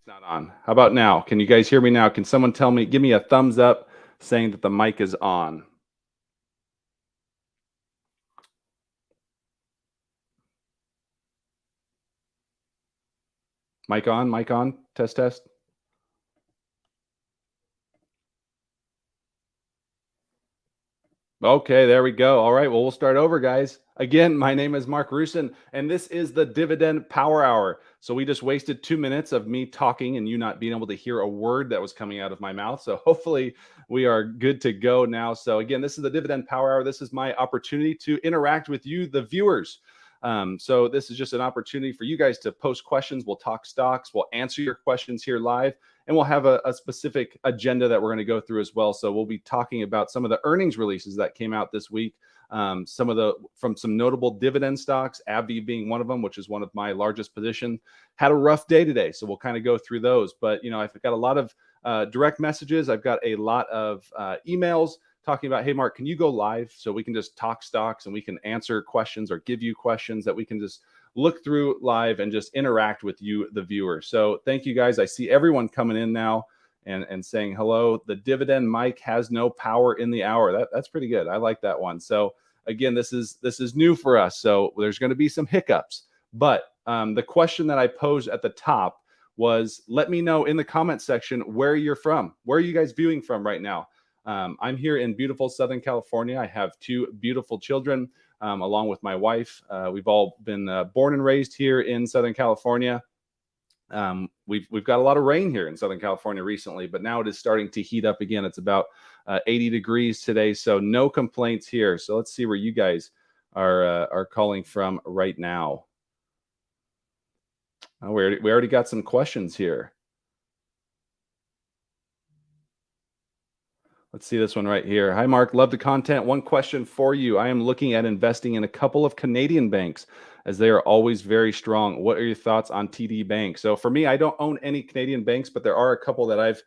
Not on. How about now? Can you guys hear me now? Can someone tell me, give me a thumbs up saying that the mic is on? Mic on, test, test. Okay, there we go. All right, well, we'll start over, guys. Again, my name is Mark Rusin, and this is the Dividend Power Hour. So we just wasted 2 minutes of me talking and you not being able to hear a word that was coming out of my mouth. So hopefully we are good to go now. So again, this is the Dividend Power Hour. This is my opportunity to interact with you, the viewers. So this is just an opportunity for you guys to post questions. We'll talk stocks. We'll answer your questions here live. And we'll have a specific agenda that we're going to go through as well. So we'll be talking about some of the earnings releases that came out this week. From some notable dividend stocks, AbbVie being one of them, which is one of my largest positions, had a rough day today. So we'll kind of go through those. But, you know, I've got a lot of direct messages. I've got a lot of emails talking about, hey, Mark, can you go live so we can just talk stocks and we can answer questions or give you questions that we can just look through live and just interact with you, the viewer. So thank you, guys. I see everyone coming in now and saying hello. The dividend mic has no power in the hour. That's pretty good. I like that one. So again, this is new for us. So there's going to be some hiccups. But the question that I posed at the top was, let me know in the comment section where you're from. Where are you guys viewing from right now? I'm here in beautiful Southern California. I have 2 beautiful children. Along with my wife. We've all been born and raised here in Southern California. We've got a lot of rain here in Southern California recently, but now it is starting to heat up again. It's about 80 degrees today, so no complaints here. So let's see where you guys are calling from right now. Oh, we already got some questions here. Let's see this one right here. Hi, Mark. Love the content. One question for you. I am looking at investing in a couple of Canadian banks as they are always very strong. What are your thoughts on TD Bank? So for me, I don't own any Canadian banks, but there are a couple that I've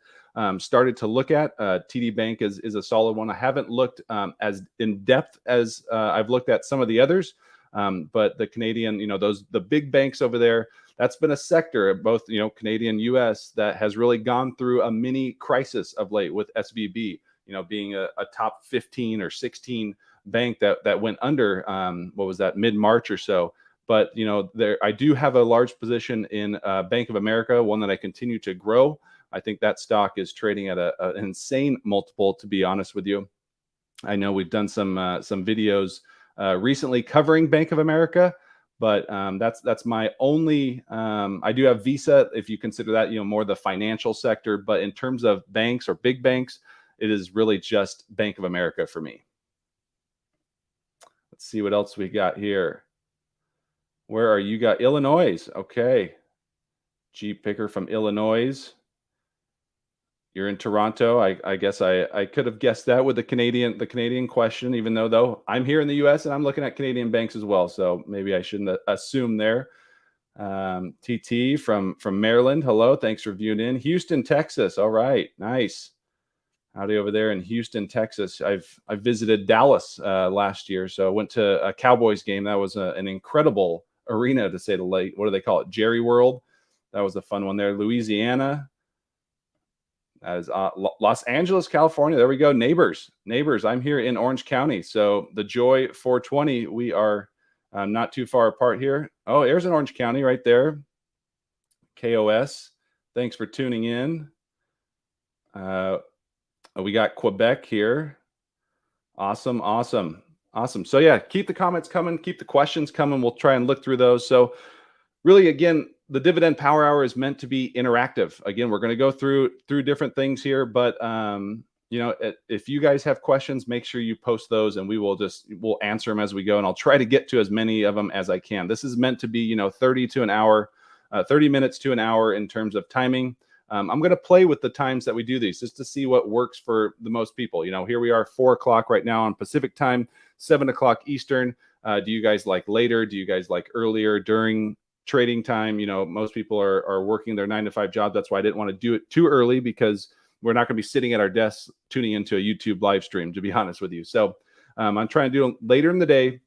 started to look at. TD Bank is a solid one. I haven't looked as in depth as I've looked at some of the others, but the Canadian, you know, the big banks over there, that's been a sector, both, you know, Canadian, US, that has really gone through a mini crisis of late with SVB. You know, being a top 15 or 16 bank that went under, what was that, mid-March or so. But, you know, I do have a large position in Bank of America, one that I continue to grow. I think that stock is trading at an insane multiple, to be honest with you. I know we've done some videos recently covering Bank of America, but that's my only. I do have Visa, if you consider that, you know, more the financial sector. But in terms of banks or big banks, it is really just Bank of America for me. Let's see what else we got here. Where are you got? Illinois. Okay. Jeep picker from Illinois. You're in Toronto. I guess I could have guessed that with the Canadian question, even though I'm here in the US and I'm looking at Canadian banks as well. So maybe I shouldn't assume there. TT from Maryland. Hello. Thanks for viewing in. Houston, Texas. All right. Nice. Howdy over there in Houston, Texas. I visited Dallas last year, so I went to a Cowboys game. That was an incredible arena, to say the least. What do they call it? Jerry World. That was a fun one there. Louisiana. That is Los Angeles, California. There we go. Neighbors. I'm here in Orange County. So the Joy 420, we are not too far apart here. Oh, there's an Orange County right there. KOS. Thanks for tuning in. We got Quebec here. Awesome. So yeah, keep the comments coming, keep the questions coming. We'll try and look through those. So really, again, the Dividend Power Hour is meant to be interactive. Again, we're going to go through different things here, but you know, if you guys have questions, make sure you post those and we'll answer them as we go. And I'll try to get to as many of them as I can. This is meant to be, you know, 30 minutes to an hour in terms of timing. I'm going to play with the times that we do these just to see what works for the most people. You know, here we are 4 o'clock right now on Pacific time, 7 o'clock Eastern. Do you guys like later? Do you guys like earlier during trading time? You know, most people are working their 9-to-5 job. That's why I didn't want to do it too early, because we're not going to be sitting at our desks tuning into a YouTube live stream, to be honest with you. So I'm trying to do it later in the day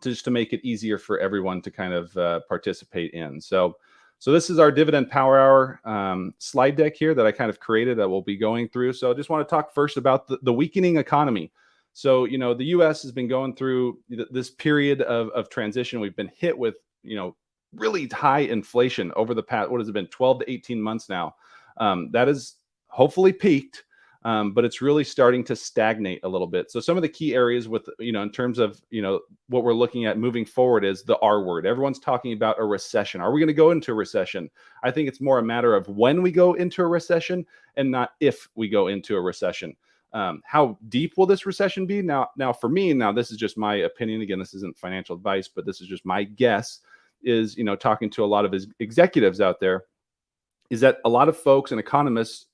just to make it easier for everyone to kind of participate in. So So this is our Dividend Power Hour slide deck here that I kind of created that we'll be going through. So I just want to talk first about the weakening economy. So, the U.S. has been going through this period of transition. We've been hit with, really high inflation over the past, what has it been, 12 to 18 months now. That has hopefully peaked, but it's really starting to stagnate a little bit. So some of the key areas with, in terms of, what we're looking at moving forward is the R word. Everyone's talking about a recession. Are we going to go into a recession? I think it's more a matter of when we go into a recession and not if we go into a recession. How deep will this recession be? Now for me, this is just my opinion. Again, this isn't financial advice, but this is just my guess, is, talking to a lot of his executives out there, is that a lot of folks and economists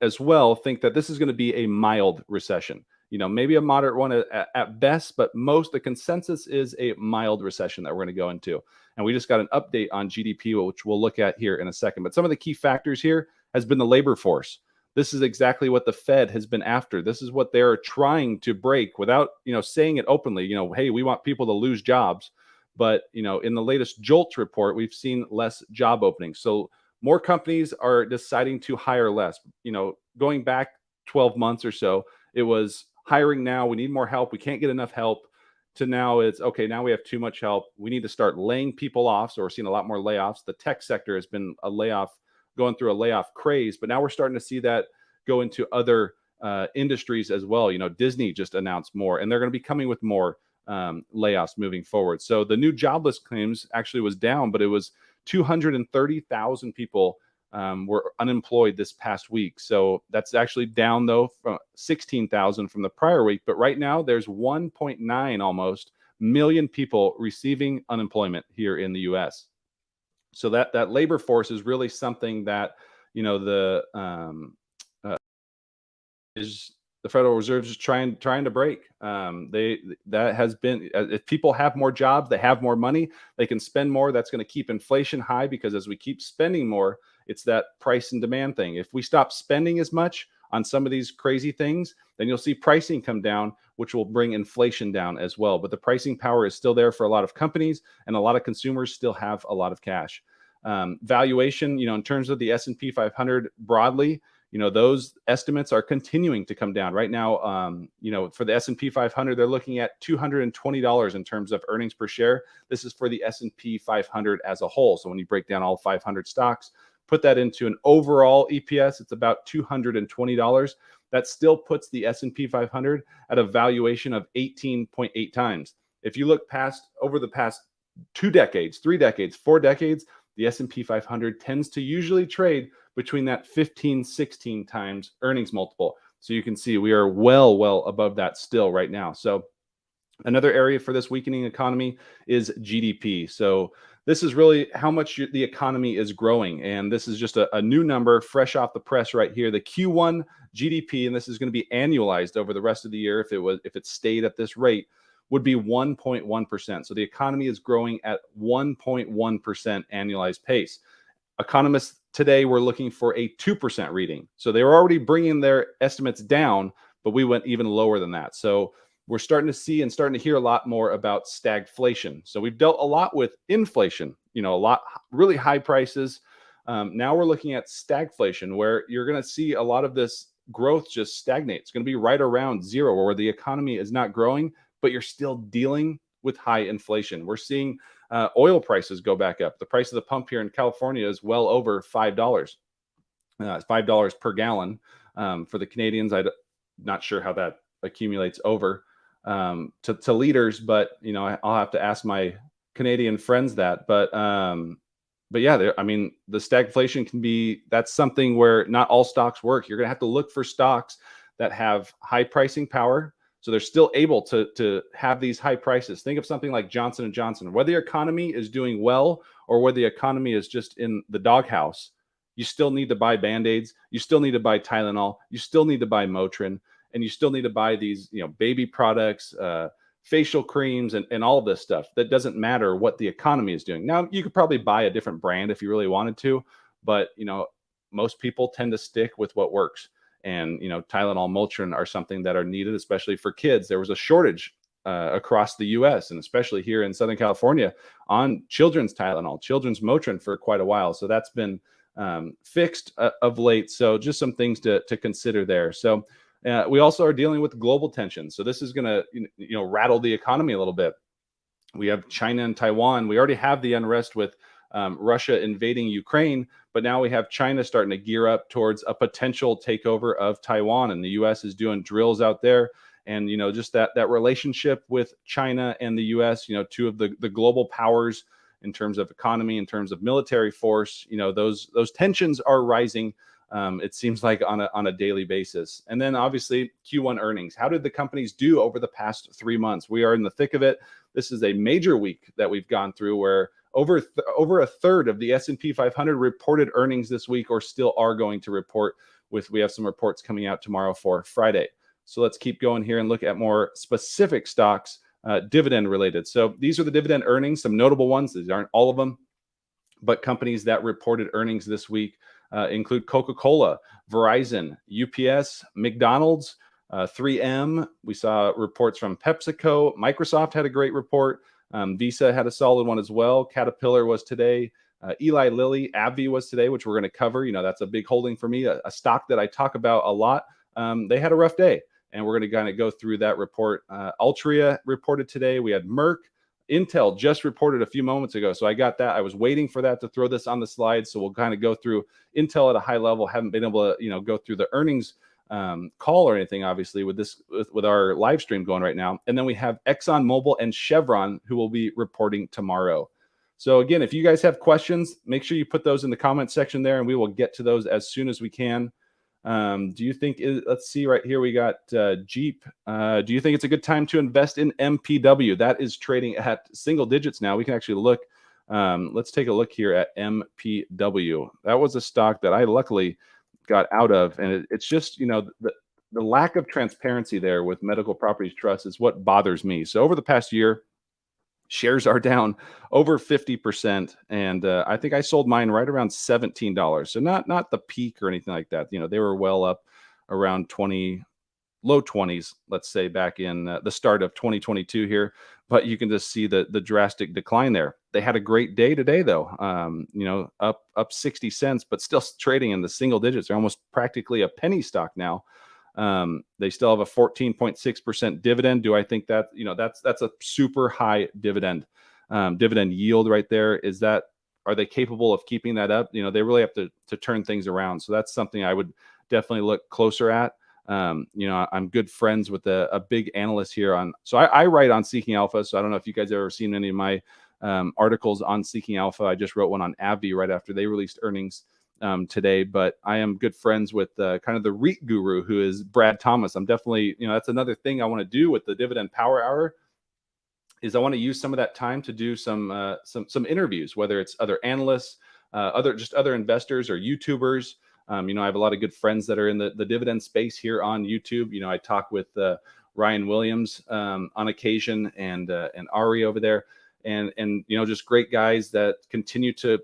as well think that this is going to be a mild recession, maybe a moderate one at best, but the consensus is a mild recession that we're going to go into. And we just got an update on GDP, which we'll look at here in a second. But some of the key factors here has been the labor force. This is exactly what the Fed has been after. This is what they're trying to break without, saying it openly, hey, we want people to lose jobs. But, in the latest JOLTS report, we've seen less job openings. So more companies are deciding to hire less. Going back 12 months or so, it was hiring now. We need more help. We can't get enough help. To now it's, okay, now we have too much help. We need to start laying people off. So we're seeing a lot more layoffs. The tech sector has been going through a layoff craze, but now we're starting to see that go into other industries as well. Disney just announced more, and they're going to be coming with more layoffs moving forward. So the new jobless claims actually was down, but it was 230,000 people were unemployed this past week. So that's actually down, though, from 16,000 from the prior week. But right now there's 1.9 almost million people receiving unemployment here in the U.S. So that labor force is really something that, the Federal Reserve is trying to break. That has been, if people have more jobs, they have more money, they can spend more. That's going to keep inflation high, because as we keep spending more, it's that price and demand thing. If we stop spending as much on some of these crazy things, then you'll see pricing come down, which will bring inflation down as well. But the pricing power is still there for a lot of companies, and a lot of consumers still have a lot of cash. Valuation, in terms of the S&P 500 broadly, those estimates are continuing to come down right now. For the S&P 500, they're looking at $220 in terms of earnings per share. This is for the S&P 500 as a whole. So when you break down all 500 stocks, put that into an overall EPS, it's about $220. That still puts the S&P 500 at a valuation of 18.8 times. If you look over the past 2 decades, 3 decades, 4 decades, the S&P 500 tends to usually trade between that 15, 16 times earnings multiple. So you can see we are well above that still right now. So another area for this weakening economy is GDP. So this is really how much the economy is growing. And this is just a new number fresh off the press right here. The Q1 GDP, and this is going to be annualized over the rest of the year if it stayed at this rate, would be 1.1%. So the economy is growing at 1.1% annualized pace. Economists today were looking for a 2% reading. So they were already bringing their estimates down, but we went even lower than that. So we're starting to see and starting to hear a lot more about stagflation. So we've dealt a lot with inflation, a lot, really high prices. Now we're looking at stagflation, where you're going to see a lot of this growth just stagnate. It's going to be right around zero, where the economy is not growing, but you're still dealing with high inflation. We're seeing oil prices go back up. The price of the pump here in California is well over $5. It's $5 per gallon. For the Canadians, I'm not sure how that accumulates over to liters, but I'll have to ask my Canadian friends that. But yeah, the stagflation can be, that's something where not all stocks work. You're going to have to look for stocks that have high pricing power, so they're still able to have these high prices. Think of something like Johnson & Johnson. Whether the economy is doing well or whether the economy is just in the doghouse, you still need to buy Band-Aids. You still need to buy Tylenol. You still need to buy Motrin. And you still need to buy these, baby products, facial creams, and all of this stuff. That doesn't matter what the economy is doing. Now, you could probably buy a different brand if you really wanted to, but, most people tend to stick with what works. And, Tylenol, Motrin are something that are needed, especially for kids. There was a shortage across the U.S. and especially here in Southern California on children's Tylenol, children's Motrin for quite a while. So that's been fixed of late. So just some things to consider there. So we also are dealing with global tensions. So this is going to rattle the economy a little bit. We have China and Taiwan. We already have the unrest with Russia invading Ukraine, but now we have China starting to gear up towards a potential takeover of Taiwan, and the U.S. is doing drills out there. And just that relationship with China and the U.S., two of the global powers in terms of economy, in terms of military force, those tensions are rising. It seems like on a daily basis. And then obviously Q1 earnings. How did the companies do over the past 3 months? We are in the thick of it. This is a major week that we've gone through where over a third of the S&P 500 reported earnings this week or still are going to report. We have some reports coming out tomorrow for Friday. So let's keep going here and look at more specific stocks, dividend related. So these are the dividend earnings, some notable ones. These aren't all of them, but companies that reported earnings this week include Coca-Cola, Verizon, UPS, McDonald's, 3M. We saw reports from PepsiCo. Microsoft had a great report. Visa had a solid one as well. Caterpillar was today. Eli Lilly, AbbVie was today, which we're going to cover. That's a big holding for me, a stock that I talk about a lot. They had a rough day, and we're going to kind of go through that report. Altria reported today. We had Merck. Intel just reported a few moments ago. So I got that. I was waiting for that to throw this on the slide. So we'll kind of go through Intel at a high level. Haven't been able to, go through the earnings call or anything, obviously, with our live stream going right now. And then we have ExxonMobil and Chevron, who will be reporting tomorrow. So again, if you guys have questions, make sure you put those in the comment section there, and we will get to those as soon as we can. Do you think, let's see right here, we got Jeep. Do you think it's a good time to invest in MPW? That is trading at single digits now. We can actually look. Let's take a look here at MPW. That was a stock that I luckily got out of. And it's just, the lack of transparency there with Medical Properties Trust is what bothers me. So over the past year, shares are down over 50%. And I think I sold mine right around $17. So not the peak or anything like that. They were well up around low 20s, let's say, back in the start of 2022 here. But you can just see the drastic decline there. They had a great day today, though, up 60 cents, but still trading in the single digits. They're almost practically a penny stock now. They still have a 14.6% dividend. Do I think that, that's a super high dividend yield right there? Are they capable of keeping that up? They really have to turn things around. So that's something I would definitely look closer at. I'm good friends with a big analyst here so I write on Seeking Alpha. So I don't know if you guys have ever seen any of my articles on Seeking Alpha. I just wrote one on AbbVie right after they released earnings today, but I am good friends with kind of the REIT guru, who is Brad Thomas. I'm definitely, that's another thing I want to do with the Dividend Power Hour, is I want to use some of that time to do some interviews, whether it's other analysts, other investors or YouTubers. I have a lot of good friends that are in the dividend space here on YouTube. I talk with Ryan Williams on occasion, and Ari over there, and just great guys that continue to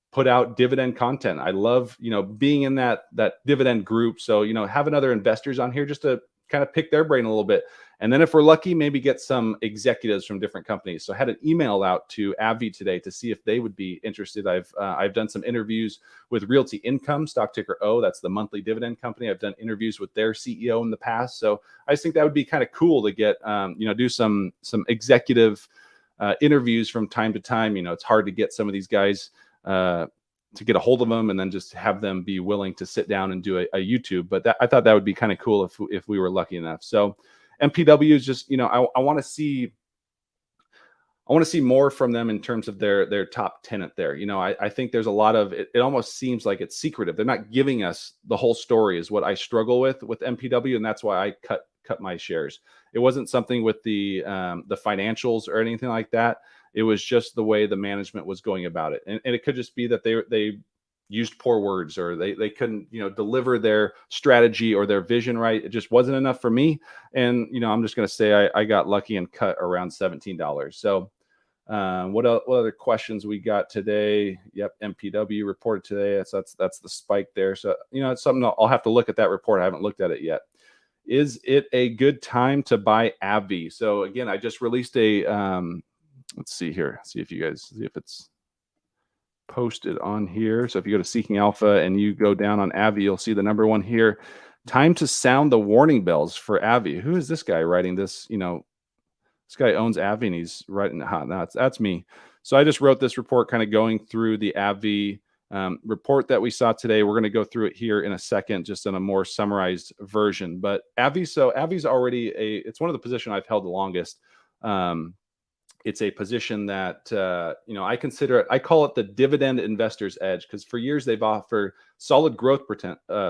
put out dividend content. I love, being in that dividend group. So, having other investors on here just to kind of pick their brain a little bit. And then if we're lucky, maybe get some executives from different companies. So I had an email out to AbbVie today to see if they would be interested. I've done some interviews with Realty Income, stock ticker O. That's the monthly dividend company. I've done interviews with their CEO in the past. So I just think that would be kind of cool to get, do some executive interviews from time to time. It's hard to get some of these guys to get a hold of them and then just have them be willing to sit down and do a YouTube. But I thought that would be kind of cool if we were lucky enough. So MPW is just, I want to see more from them in terms of their top tenant there. I think there's a lot of it almost seems like it's secretive. They're not giving us the whole story, is what I struggle with MPW, and that's why I cut my shares. It wasn't something with the financials or anything like that. It was just the way the management was going about it. And it could just be that they used poor words, or they couldn't, deliver their strategy or their vision right. It just wasn't enough for me. And, I'm just going to say I got lucky and cut around $17. So what other questions we got today? Yep. MPW reported today. That's the spike there. So, it's something I'll have to look at that report. I haven't looked at it yet. Is it a good time to buy AbbVie? So again, I just released a let's see here. See if you guys see if it's posted on here. So if you go to Seeking Alpha and you go down on AbbVie, you'll see the number one here. Time to sound the warning bells for AbbVie. Who is this guy writing this? This guy owns AbbVie and he's writing. That's me. So I just wrote this report, kind of going through the AbbVie report that we saw today. We're going to go through it here in a second, just in a more summarized version. But AbbVie's already it's one of the positions I've held the longest. It's a position that I call it the dividend investor's edge, because for years they've offered solid growth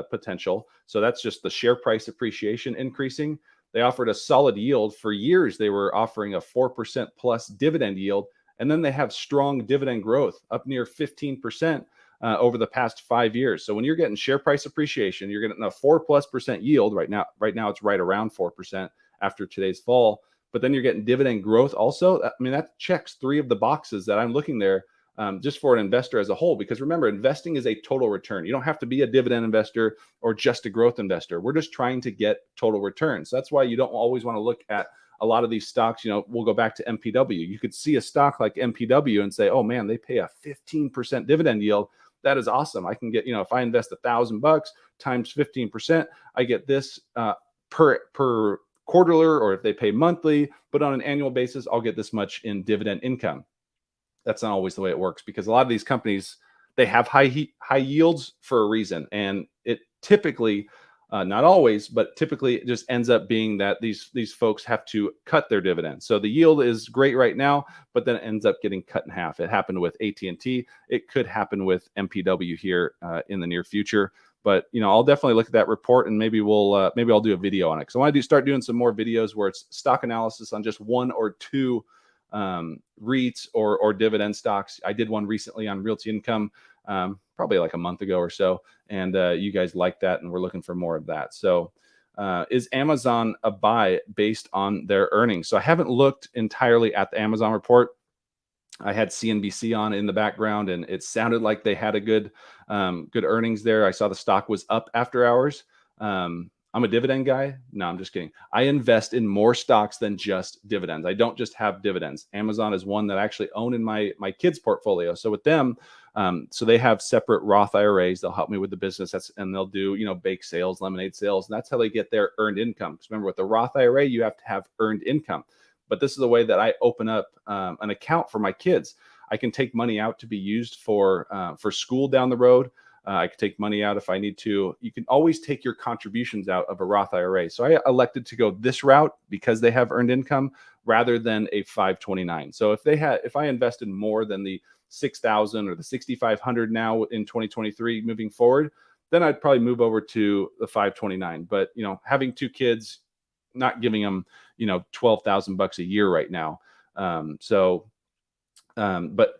potential. So that's just the share price appreciation increasing. They offered a solid yield. For years they were offering a 4% plus dividend yield, and then they have strong dividend growth up near 15% over the past 5 years. So when you're getting share price appreciation, you're getting a 4+% yield right now. Right now it's right around 4% after today's fall. But then you're getting dividend growth also. I mean, that checks 3 of the boxes that I'm looking there just for an investor as a whole. Because remember, investing is a total return. You don't have to be a dividend investor or just a growth investor. We're just trying to get total returns. That's why you don't always want to look at a lot of these stocks. We'll go back to MPW. You could see a stock like MPW and say, oh man, they pay a 15% dividend yield. That is awesome. I can get, if I invest $1,000 times 15%, I get this per quarterly, or if they pay monthly, but on an annual basis, I'll get this much in dividend income. That's not always the way it works, because a lot of these companies, they have high yields for a reason. And it typically, not always, but typically it just ends up being that these folks have to cut their dividends. So the yield is great right now, but then it ends up getting cut in half. It happened with AT&T. It could happen with MPW here in the near future. But I'll definitely look at that report, and maybe I'll do a video on it. So I want to start doing some more videos where it's stock analysis on just 1 or 2 REITs or dividend stocks. I did one recently on Realty Income, probably like a month ago or so, and you guys liked that, and we're looking for more of that. So is Amazon a buy based on their earnings? So I haven't looked entirely at the Amazon report. I had CNBC on in the background, and it sounded like they had a good earnings there. I saw the stock was up after hours. I'm a dividend guy. No, I'm just kidding. I invest in more stocks than just dividends. I don't just have dividends. Amazon is one that I actually own in my kids' portfolio. So with them, so they have separate Roth IRAs. They'll help me with the business, and they'll do bake sales, lemonade sales, and that's how they get their earned income. Because remember, with the Roth IRA, you have to have earned income. But this is the way that I open up an account for my kids. I can take money out to be used for school down the road. I can take money out if I need to. You can always take your contributions out of a Roth IRA. So I elected to go this route because they have earned income rather than a 529. So if I invested more than the 6,000 or the 6,500 now in 2023 moving forward, then I'd probably move over to the 529. But having 2 kids, not giving them $12,000 a year right now. But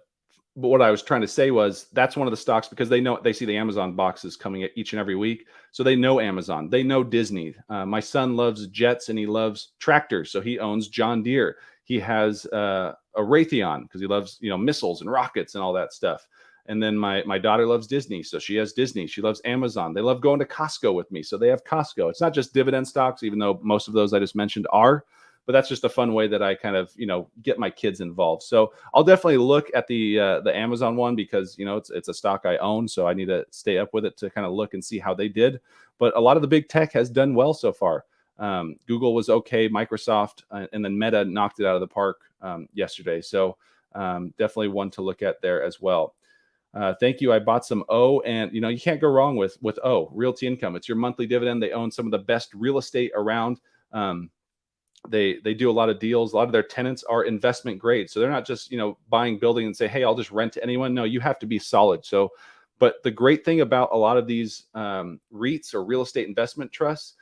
what I was trying to say was that's one of the stocks, because they see the Amazon boxes coming each and every week. So they know Amazon, they know Disney. My son loves jets and he loves tractors. So he owns John Deere. He has a Raytheon because he loves, missiles and rockets and all that stuff. And then my daughter loves Disney. So she has Disney. She loves Amazon. They love going to Costco with me. So they have Costco. It's not just dividend stocks, even though most of those I just mentioned are. But that's just a fun way that I kind of, get my kids involved. So I'll definitely look at the Amazon one, because, it's a stock I own. So I need to stay up with it to kind of look and see how they did. But a lot of the big tech has done well so far. Google was okay. Microsoft and then Meta knocked it out of the park yesterday. So definitely one to look at there as well. Thank you. I bought some O, and you can't go wrong with O, Realty Income. It's your monthly dividend. They own some of the best real estate around. They do a lot of deals. A lot of their tenants are investment grade. So they're not just, buying building and say, hey, I'll just rent to anyone. No, you have to be solid. So, but the great thing about a lot of these REITs or real estate investment trusts,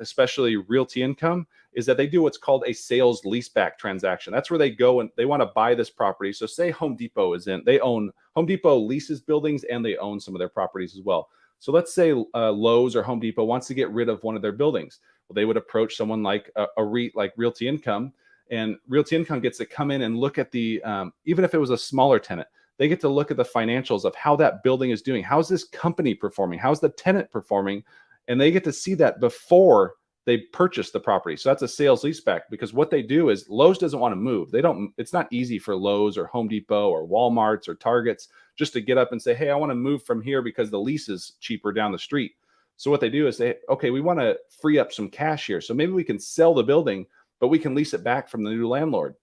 especially Realty Income, is that they do what's called a sales leaseback transaction. That's where they go and they want to buy this property. So say Home Depot Home Depot leases buildings, and they own some of their properties as well. So let's say Lowe's or Home Depot wants to get rid of one of their buildings. Well, they would approach someone like a REIT like Realty Income, and Realty Income gets to come in and look at the, even if it was a smaller tenant, they get to look at the financials of how that building is doing. How's this company performing? How's the tenant performing? And they get to see that before they purchase the property. So that's a sales leaseback, because what they do is Lowe's doesn't want to move. It's not easy for Lowe's or Home Depot or Walmart's or Target's just to get up and say, hey, I want to move from here because the lease is cheaper down the street. So what they do is okay, we want to free up some cash here. So maybe we can sell the building, but we can lease it back from the new landlord.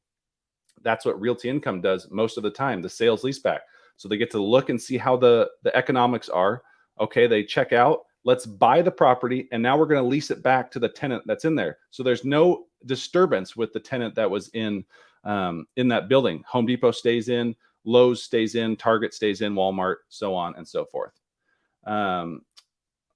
That's what Realty Income does most of the time, the sales leaseback. So they get to look and see how the economics are. Okay, they check out. Let's buy the property, and now we're going to lease it back to the tenant that's in there. So there's no disturbance with the tenant that was in that building. Home Depot stays in, Lowe's stays in, Target stays in, Walmart, so on and so forth.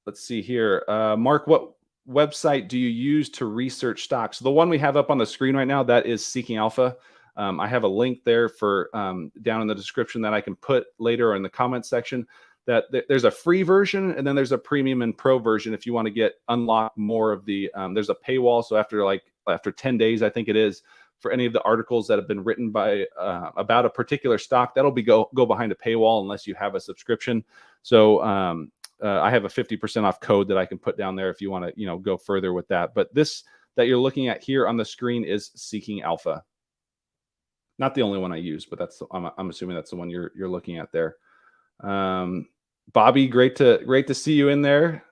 Let's see here. Mark, what website do you use to research stocks? So the one we have up on the screen right now, that is Seeking Alpha. I have a link there for down in the description that I can put later in the comment section. That there's a free version, and then there's a premium and pro version if you want to unlock more of the. There's a paywall, so after 10 days, I think it is, for any of the articles that have been written by about a particular stock, that'll go behind a paywall unless you have a subscription. So I have a 50% off code that I can put down there if you want to go further with that. But this that you're looking at here on the screen is Seeking Alpha. Not the only one I use, but I'm assuming that's the one you're looking at there. Bobby, great to see you in there.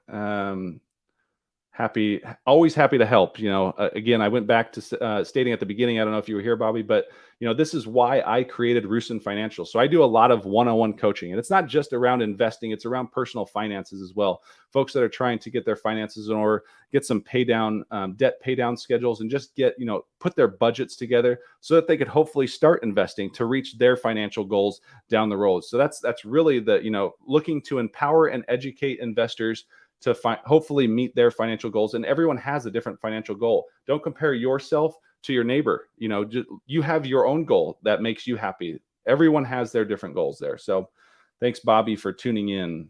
Always happy to help. Again, I went back to stating at the beginning, I don't know if you were here, Bobby, but this is why I created Rusin Financial. So I do a lot of one-on-one coaching, and it's not just around investing, it's around personal finances as well. Folks that are trying to get their finances in order, get some debt pay down schedules, and just put their budgets together so that they could hopefully start investing to reach their financial goals down the road. So that's really looking to empower and educate investors to hopefully meet their financial goals. And everyone has a different financial goal. Don't compare yourself to your neighbor. You have your own goal that makes you happy. Everyone has their different goals there. So thanks, Bobby, for tuning in.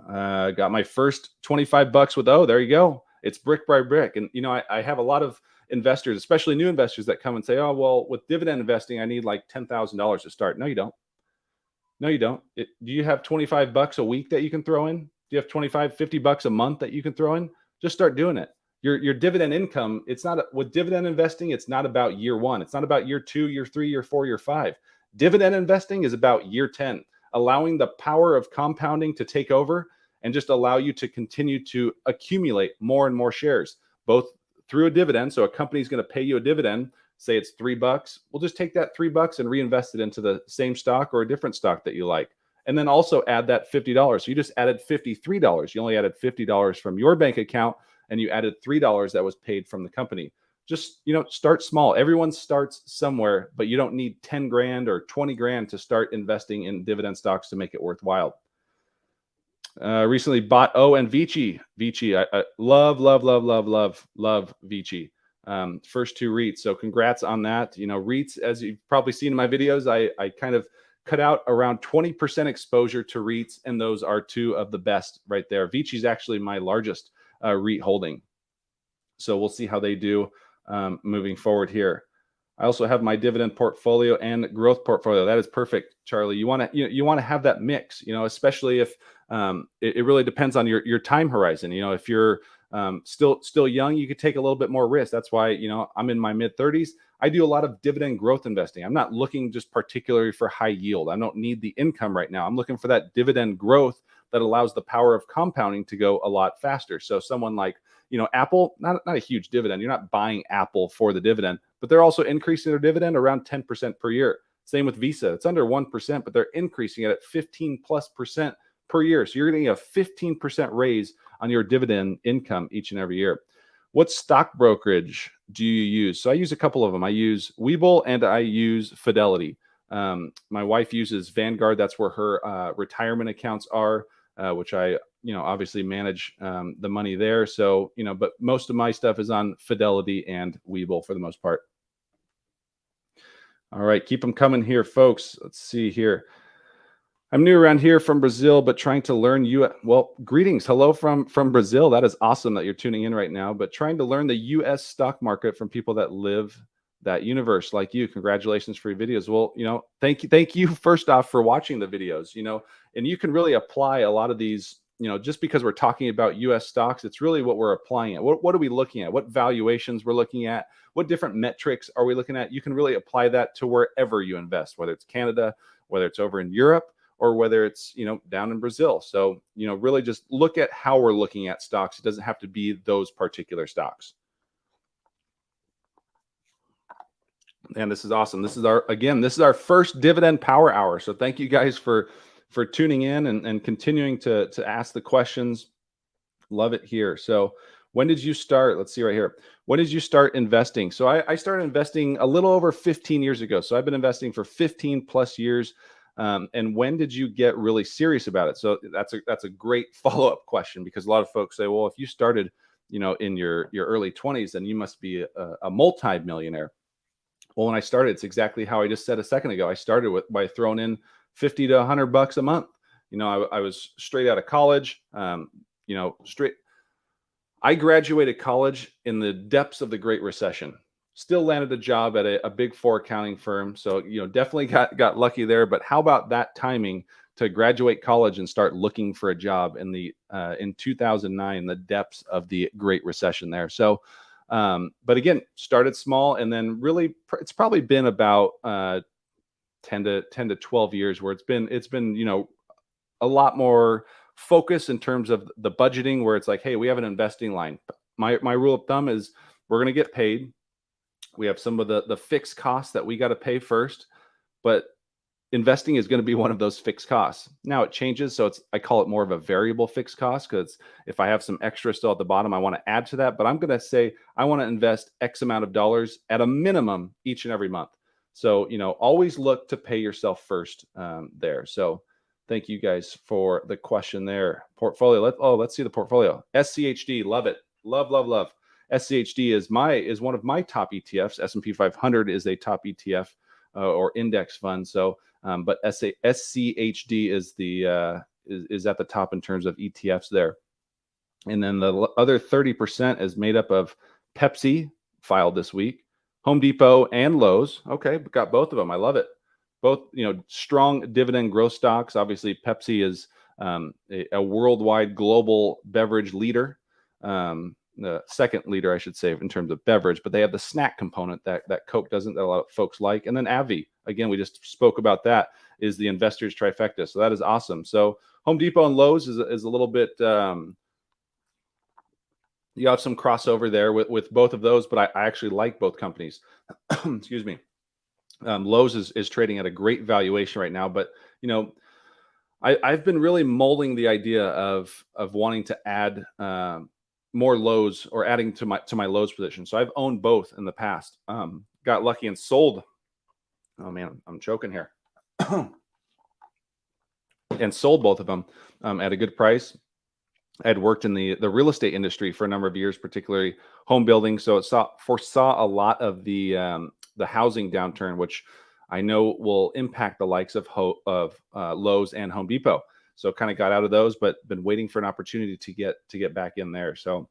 Got my first $25 with, there you go. It's brick by brick. And, I have a lot of investors, especially new investors, that come and say, well, with dividend investing, I need like $10,000 to start. No, you don't. No, you don't. Do you have $25 a week that you can throw in? Do you have $25, $50 a month that you can throw in? Just start doing it. Your dividend income, with dividend investing, it's not about year one. It's not about year 2, year 3, year 4, year 5. Dividend investing is about year 10, allowing the power of compounding to take over and just allow you to continue to accumulate more and more shares, both through a dividend. So a company's going to pay you a dividend, say it's $3. We'll just take that $3 and reinvest it into the same stock or a different stock that you like. And then also add that $50. So you just added $53. You only added $50 from your bank account, and you added $3 that was paid from the company. Just, start small. Everyone starts somewhere, but you don't need 10 grand or 20 grand to start investing in dividend stocks to make it worthwhile. Recently bought and Vici. I love Vici. First 2 REITs. So congrats on that. REITs, as you've probably seen in my videos, I kind of cut out around 20% exposure to REITs, and those are 2 of the best right there. Vici is actually my largest REIT holding. So we'll see how they do moving forward here. I also have my dividend portfolio and growth portfolio. That is perfect, Charlie. You want to have that mix, especially if it really depends on your time horizon. If you're still young, you could take a little bit more risk. That's why, I'm in my mid-30s. I do a lot of dividend growth investing. I'm not looking just particularly for high yield. I don't need the income right now. I'm looking for that dividend growth that allows the power of compounding to go a lot faster. So someone like, Apple, not a huge dividend. You're not buying Apple for the dividend, but they're also increasing their dividend around 10% per year. Same with Visa. It's under 1%, but they're increasing it at 15+% per year. So you're getting a 15% raise on your dividend income each and every year. What stock brokerage do you use? So I use a couple of them. I use Webull and I use Fidelity. My wife uses Vanguard. That's where her retirement accounts are, which I, obviously manage the money there. So, but most of my stuff is on Fidelity and Webull for the most part. All right, keep them coming here, folks. Let's see here. I'm new around here from Brazil, but trying to learn well, greetings. Hello from Brazil. That is awesome that you're tuning in right now, but trying to learn the US stock market from people that live that universe like you. Congratulations for your videos. Well, thank you first off for watching the videos, and you can really apply a lot of these just because we're talking about US stocks, it's really what we're applying it. What are we looking at? What valuations we're looking at? What different metrics are we looking at? You can really apply that to wherever you invest, whether it's Canada, whether it's over in Europe, or whether it's, down in Brazil. So, really just look at how we're looking at stocks. It doesn't have to be those particular stocks. And this is awesome. This is our first Dividend Power Hour. So thank you guys for tuning in and continuing to ask the questions. Love it here. So when did you start? Let's see right here. When did you start investing? So I started investing a little over 15 years ago. So I've been investing for 15 plus years. And when did you get really serious about it? So that's a great follow-up question, because a lot of folks say, well, if you started, in your early 20s, then you must be a multi-millionaire. Well, when I started, it's exactly how I just said a second ago. I started by throwing in 50 to $100 a month. I was straight out of college. I graduated college in the depths of the Great Recession. Still landed a job at a big four accounting firm. So, definitely got lucky there. But how about that timing to graduate college and start looking for a job in 2009, the depths of the Great Recession there. So, but again, started small, and then really it's probably been about 10 to 12 years where it's been a lot more focus in terms of the budgeting, where it's like, hey, we have an investing line. My rule of thumb is we're going to get paid. We have some of the fixed costs that we got to pay first, but investing is going to be one of those fixed costs. Now it changes. So I call it more of a variable fixed cost, because if I have some extra still at the bottom, I want to add to that. But I'm going to say I want to invest X amount of dollars at a minimum each and every month. So, always look to pay yourself first there. So thank you guys for the question there. Portfolio. Let's see the portfolio. SCHD. Love it. Love, love, love. SCHD is one of my top ETFs. S&P 500 is a top ETF or index fund. So, but SCHD is at the top in terms of ETFs there. And then the other 30% is made up of Pepsi, filed this week, Home Depot, and Lowe's. Okay, got both of them. I love it. Both, strong dividend growth stocks. Obviously, Pepsi is a worldwide global beverage leader. The second leader, I should say, in terms of beverage, but they have the snack component that Coke doesn't, that a lot of folks like. And then AbbVie, again, we just spoke about that, is the investors trifecta. So that is awesome. So Home Depot and Lowe's is a little bit, you have some crossover there with both of those, but I actually like both companies. Excuse me. Lowe's is trading at a great valuation right now, but I've been really molding the idea of wanting to add more Lowe's, or adding to my Lowe's position. So I've owned both in the past. Got lucky and sold. Oh man, I'm choking here. And sold both of them at a good price. I'd worked in the real estate industry for a number of years, particularly home building. So it foresaw a lot of the housing downturn, which I know will impact the likes of Lowe's and Home Depot. So kind of got out of those, but been waiting for an opportunity to get back in there. So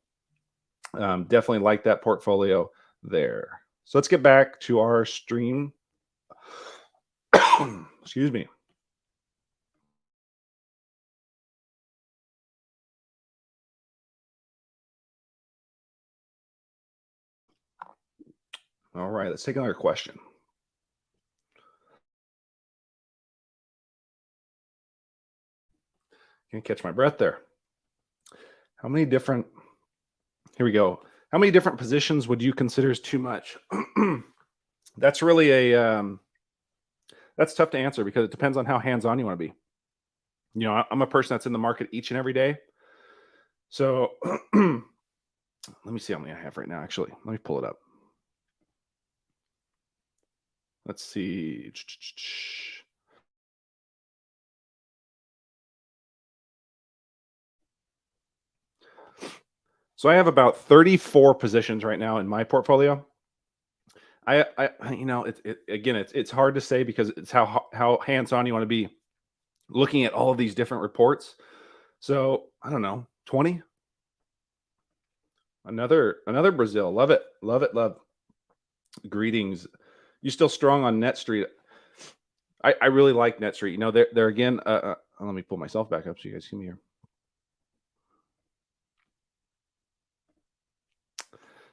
definitely like that portfolio there. So let's get back to our stream. Excuse me. All right, let's take another question. Can't catch my breath there. Here we go. How many different positions would you consider is too much? That's really that's tough to answer, because it depends on how hands-on you want to be. I'm a person that's in the market each and every day. So let me see how many I have right now. Actually, let me pull it up. Let's see. So I have about 34 positions right now in my portfolio. It's hard to say, because it's how hands-on you want to be looking at all of these different reports. So I don't know, 20. Another Brazil. Love it. Love it. Love. Greetings. You still strong on NetStreet? I really like NetStreet. They're again. Let me pull myself back up so you guys see me here.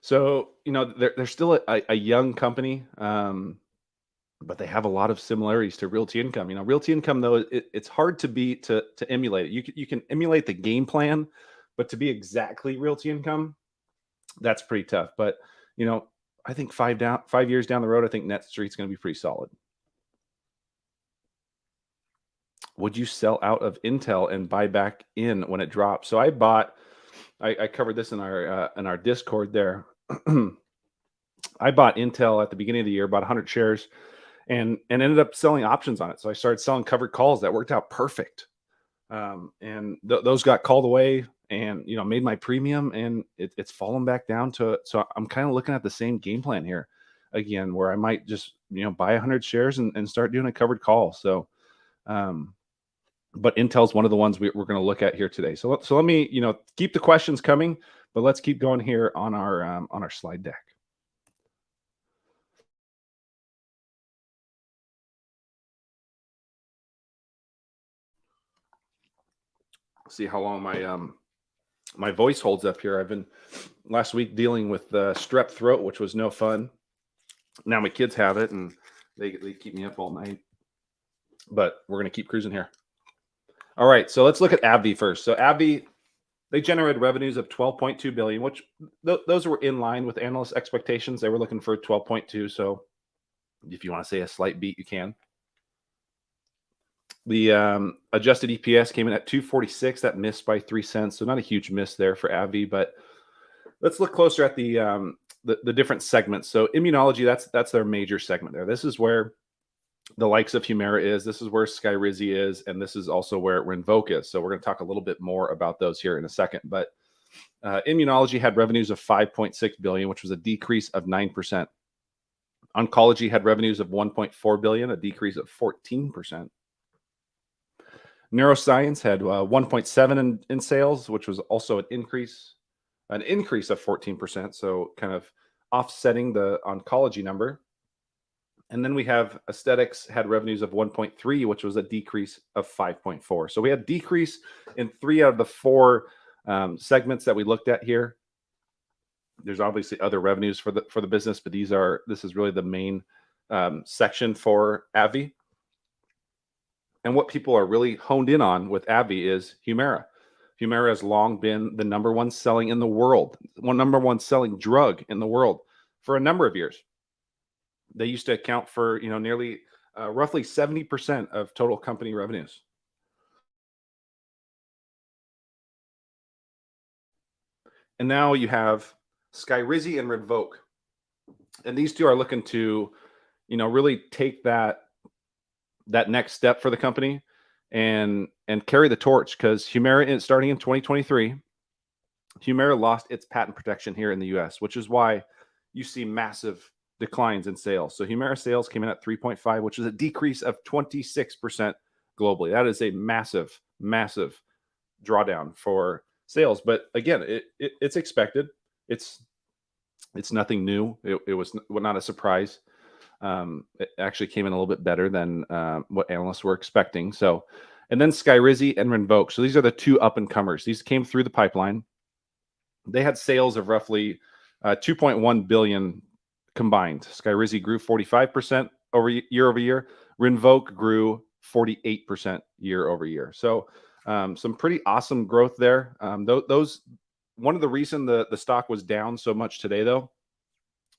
So, they're still a young company, but they have a lot of similarities to Realty Income. Realty Income, though, it's hard to emulate it. You can emulate the game plan, but to be exactly Realty Income, that's pretty tough. But you know, I think 5 years down the road, I think NetStreet's going to be pretty solid. Would you sell out of Intel and buy back in when it drops? So I covered this in our Discord there. I bought Intel at the beginning of the year, about 100 shares, and ended up selling options on it. So I started selling covered calls that worked out perfect. And those got called away, and made my premium, and it's fallen back down to. So I'm kind of looking at the same game plan here again, where I might just buy 100 shares and start doing a covered call. So um, but Intel's one of the ones we're going to look at here today. So let me keep the questions coming, but let's keep going here on our slide deck. See how long my voice holds up here. I've been last week dealing with strep throat, which was no fun. Now my kids have it, and they keep me up all night. But we're going to keep cruising here. All right, so let's look at AbbVie first. So AbbVie, they generated revenues of 12.2 billion, which those were in line with analyst expectations. They were looking for 12.2. So if you want to say a slight beat, you can. The adjusted EPS came in at 246. That missed by 3 cents. So not a huge miss there for AbbVie, but let's look closer at the different segments. So immunology, that's their major segment there. This is where the likes of Humira is. This is where Skyrizi is, and this is also where Rinvoq is. So we're going to talk a little bit more about those here in a second. But immunology had revenues of 5.6 billion, which was a decrease of 9%. Oncology had revenues of 1.4 billion, a decrease of 14%. Neuroscience had 1.7 in sales, which was also an increase of 14%. So kind of offsetting the oncology number. And then we have aesthetics had revenues of 1.3, which was a decrease of 5.4. So we had decrease in 3 out of the 4 segments that we looked at here. There's obviously other revenues for the business, but this is really the main section for AbbVie. And what people are really honed in on with AbbVie is Humira. Humira has long been the number one selling in the world, number one selling drug in the world for a number of years. They used to account for nearly roughly 70% of total company revenues. And now you have Skyrizi and Rinvoq, and these two are looking to really take that next step for the company and carry the torch, because Humira, starting in 2023, Humira lost its patent protection here in the US, which is why you see massive declines in sales. So Humira sales came in at 3.5, which is a decrease of 26% globally. That is a massive, massive drawdown for sales. But again, it's expected. It's nothing new. It was not a surprise. It actually came in a little bit better than what analysts were expecting. So, and then Skyrizi and Rinvoq. So these are the 2 up and comers. These came through the pipeline. They had sales of roughly 2.1 billion combined. Skyrizi grew 45% year over year. Rinvoq grew 48% year over year. So some pretty awesome growth there. Those one of the reason the stock was down so much today, though,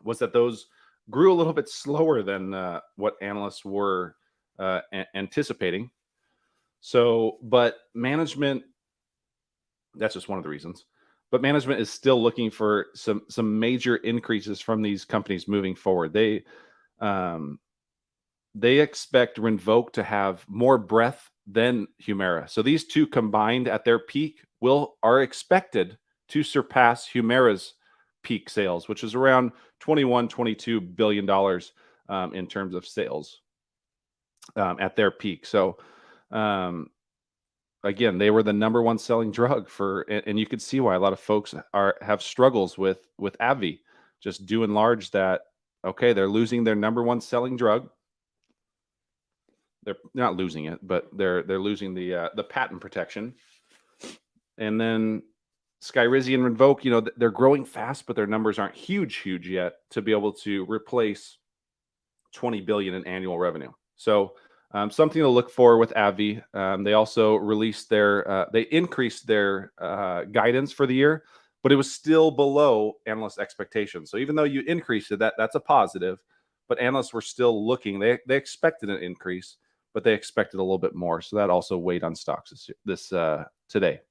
was that those grew a little bit slower than what analysts were anticipating. So, but management, that's just one of the reasons. But management is still looking for some major increases from these companies moving forward. They expect Rinvoq to have more breadth than Humira. So these two combined at their peak are expected to surpass Humira's peak sales, which is around $21-22 billion in terms of sales at their peak. So again, they were the number one selling drug and you could see why a lot of folks have struggles with AbbVie, just due and large that, okay, they're losing their number one selling drug. They're not losing it, but they're losing the patent protection. And then Skyrizi and Rinvoq, they're growing fast, but their numbers aren't huge yet to be able to replace 20 billion in annual revenue. So something to look for with AbbVie. They also released they increased their guidance for the year, but it was still below analyst expectations. So even though you increased it, that's a positive, but analysts were still looking. They expected an increase, but they expected a little bit more. So that also weighed on stocks this today.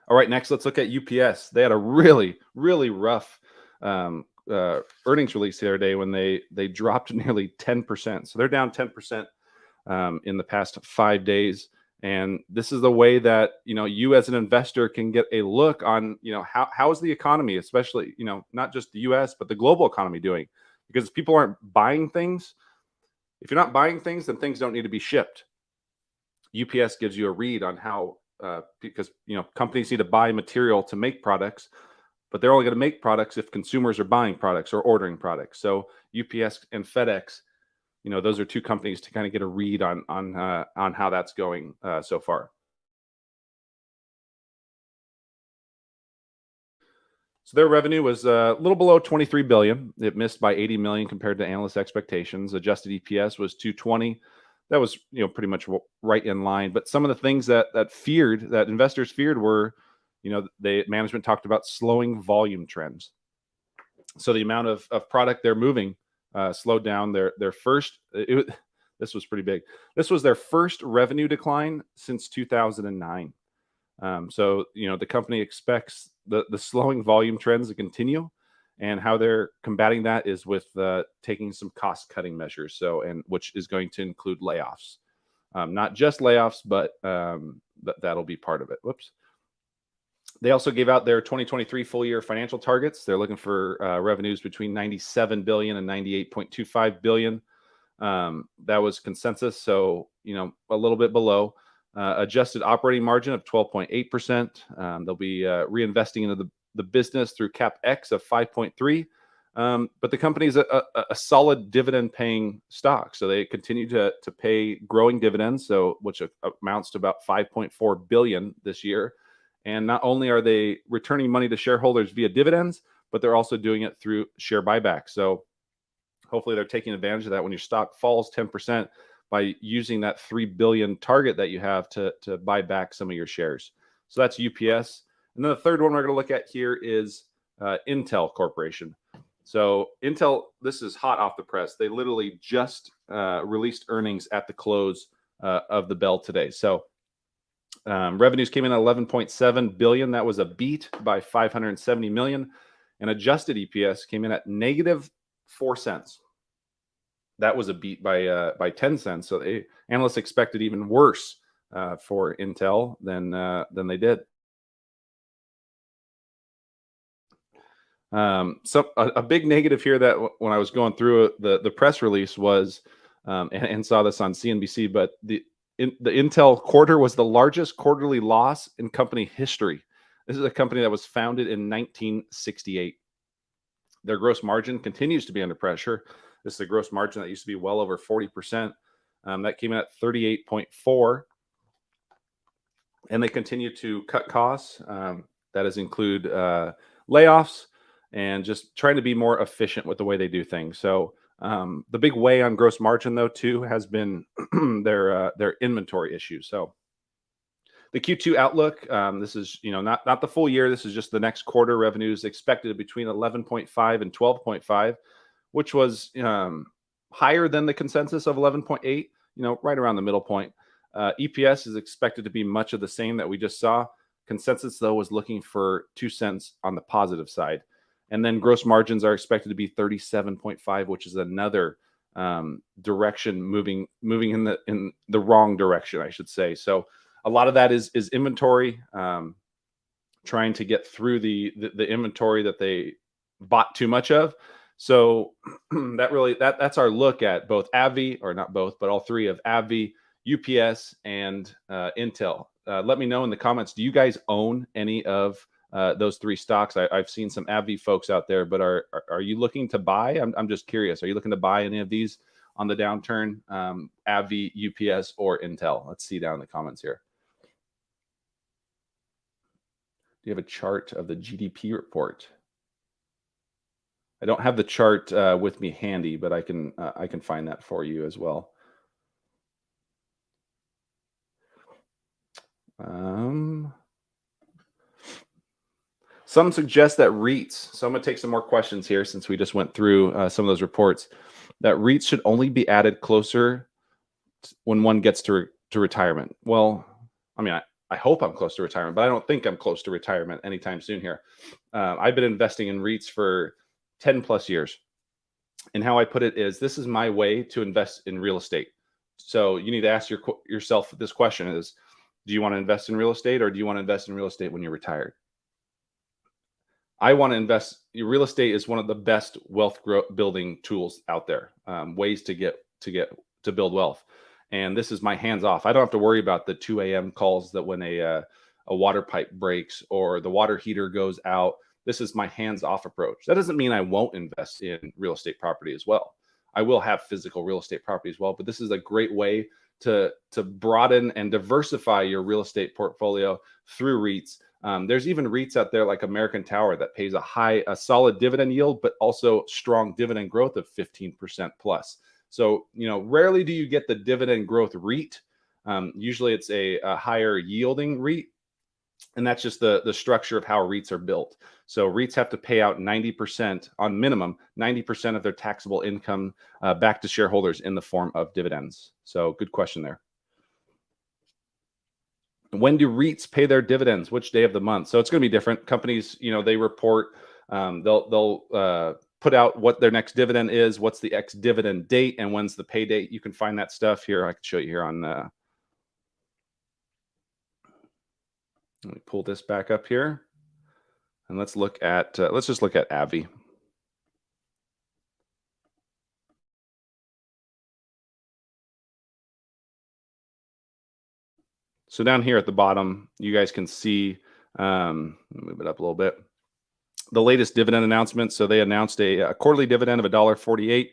All right, next let's look at UPS. They had a really, really rough earnings release the other day when they dropped nearly 10%. So they're down 10% in the past 5 days. And this is the way that you as an investor can get a look on how is the economy, especially not just the U.S. but the global economy doing, because people aren't buying things. If you're not buying things, then things don't need to be shipped. UPS gives you a read on how because companies need to buy material to make products, but they're only going to make products if consumers are buying products or ordering products. So UPS and FedEx, those are two companies to kind of get a read on how that's going so far. So their revenue was a little below 23 billion. It missed by 80 million compared to analyst expectations. Adjusted EPS was 220. That was pretty much right in line. But some of the things that investors feared were, management talked about slowing volume trends. So the amount of product they're moving slowed down. This was pretty big. This was their first revenue decline since 2009. So the company expects the slowing volume trends to continue, and how they're combating that is with taking some cost cutting measures. So which is going to include layoffs, not just layoffs, but that'll be part of it. Whoops. They also gave out their 2023 full year financial targets. They're looking for revenues between 97 billion and 98.25 billion. That was consensus, so a little bit below. Adjusted operating margin of 12.8%. They'll be reinvesting into the business through CapEx of 5.3. But the company is a solid dividend paying stock, so they continue to pay growing dividends, which amounts to about 5.4 billion this year. And not only are they returning money to shareholders via dividends, but they're also doing it through share buyback. So hopefully they're taking advantage of that when your stock falls 10%, by using that 3 billion target that you have to buy back some of your shares. So that's UPS. And then the third one we're going to look at here is Intel Corporation. So Intel, this is hot off the press. They literally just released earnings at the close of the bell today. So revenues came in at 11.7 billion. That was a beat by 570 million. And adjusted EPS came in at negative 4 cents. That was a beat by 10 cents. So analysts expected even worse for Intel than they did. So a big negative here that when I was going through the press release was, and saw this on CNBC, but the Intel quarter was the largest quarterly loss in company history. This is a company that was founded in 1968. Their gross margin continues to be under pressure. This is a gross margin that used to be well over 40%. That came in at 38.4%. And they continue to cut costs. That does include layoffs and just trying to be more efficient with the way they do things. So the big weigh on gross margin, though, too, has been their inventory issues. So the Q2 outlook, this is not the full year. This is just the next quarter. Revenues expected between 11.5 and 12.5, which was higher than the consensus of 11.8. Right around the middle point. EPS is expected to be much of the same that we just saw. Consensus, though, was looking for 2 cents on the positive side. And then gross margins are expected to be 37.5, which is another direction moving in the wrong direction, I should say. So a lot of that is inventory, trying to get through the inventory that they bought too much of. So that's our look at both AbbVie, or not both, but all three of AbbVie, UPS, and Intel. Let me know in the comments, do you guys own any of those three stocks? I've seen some AbbVie folks out there, but are you looking to buy? I'm just curious. Are you looking to buy any of these on the downturn? AbbVie, UPS, or Intel? Let's see down in the comments here. you have a chart of the GDP report? I don't have the chart with me handy, but I can find that for you as well. Some suggest that REITs, so I'm going to take some more questions here since we just went through some of those reports, that REITs should only be added closer when one gets to retirement. Well, I mean, I hope I'm close to retirement, but I don't think I'm close to retirement anytime soon here. I've been investing in REITs for 10 plus years. And how I put it is, this is my way to invest in real estate. So you need to ask yourself this question is, do you want to invest in real estate, or do you want to invest in real estate when you're retired? I want to invest. Real estate is one of the best wealth building tools out there. Ways to build wealth, and this is my hands off. I don't have to worry about the 2 a.m. calls that when a water pipe breaks or the water heater goes out. This is my hands off approach. That doesn't mean I won't invest in real estate property as well. I will have physical real estate property as well, but this is a great way to broaden and diversify your real estate portfolio through REITs. There's even REITs out there like American Tower that pays a solid dividend yield, but also strong dividend growth of 15% plus. So, rarely do you get the dividend growth REIT. Usually it's a higher yielding REIT. And that's just the structure of how REITs are built. So REITs have to pay out 90% on minimum, 90% of their taxable income back to shareholders in the form of dividends. So good question there. When do REITs pay their dividends? Which day of the month? So it's going to be different. Companies, they report, they'll put out what their next dividend is, what's the ex-dividend date, and when's the pay date. You can find that stuff here. I can show you here on. Let me pull this back up here, and let's look at. Let's just look at AbbVie. So down here at the bottom, you guys can see, move it up a little bit, the latest dividend announcement. So they announced a quarterly dividend of $1.48.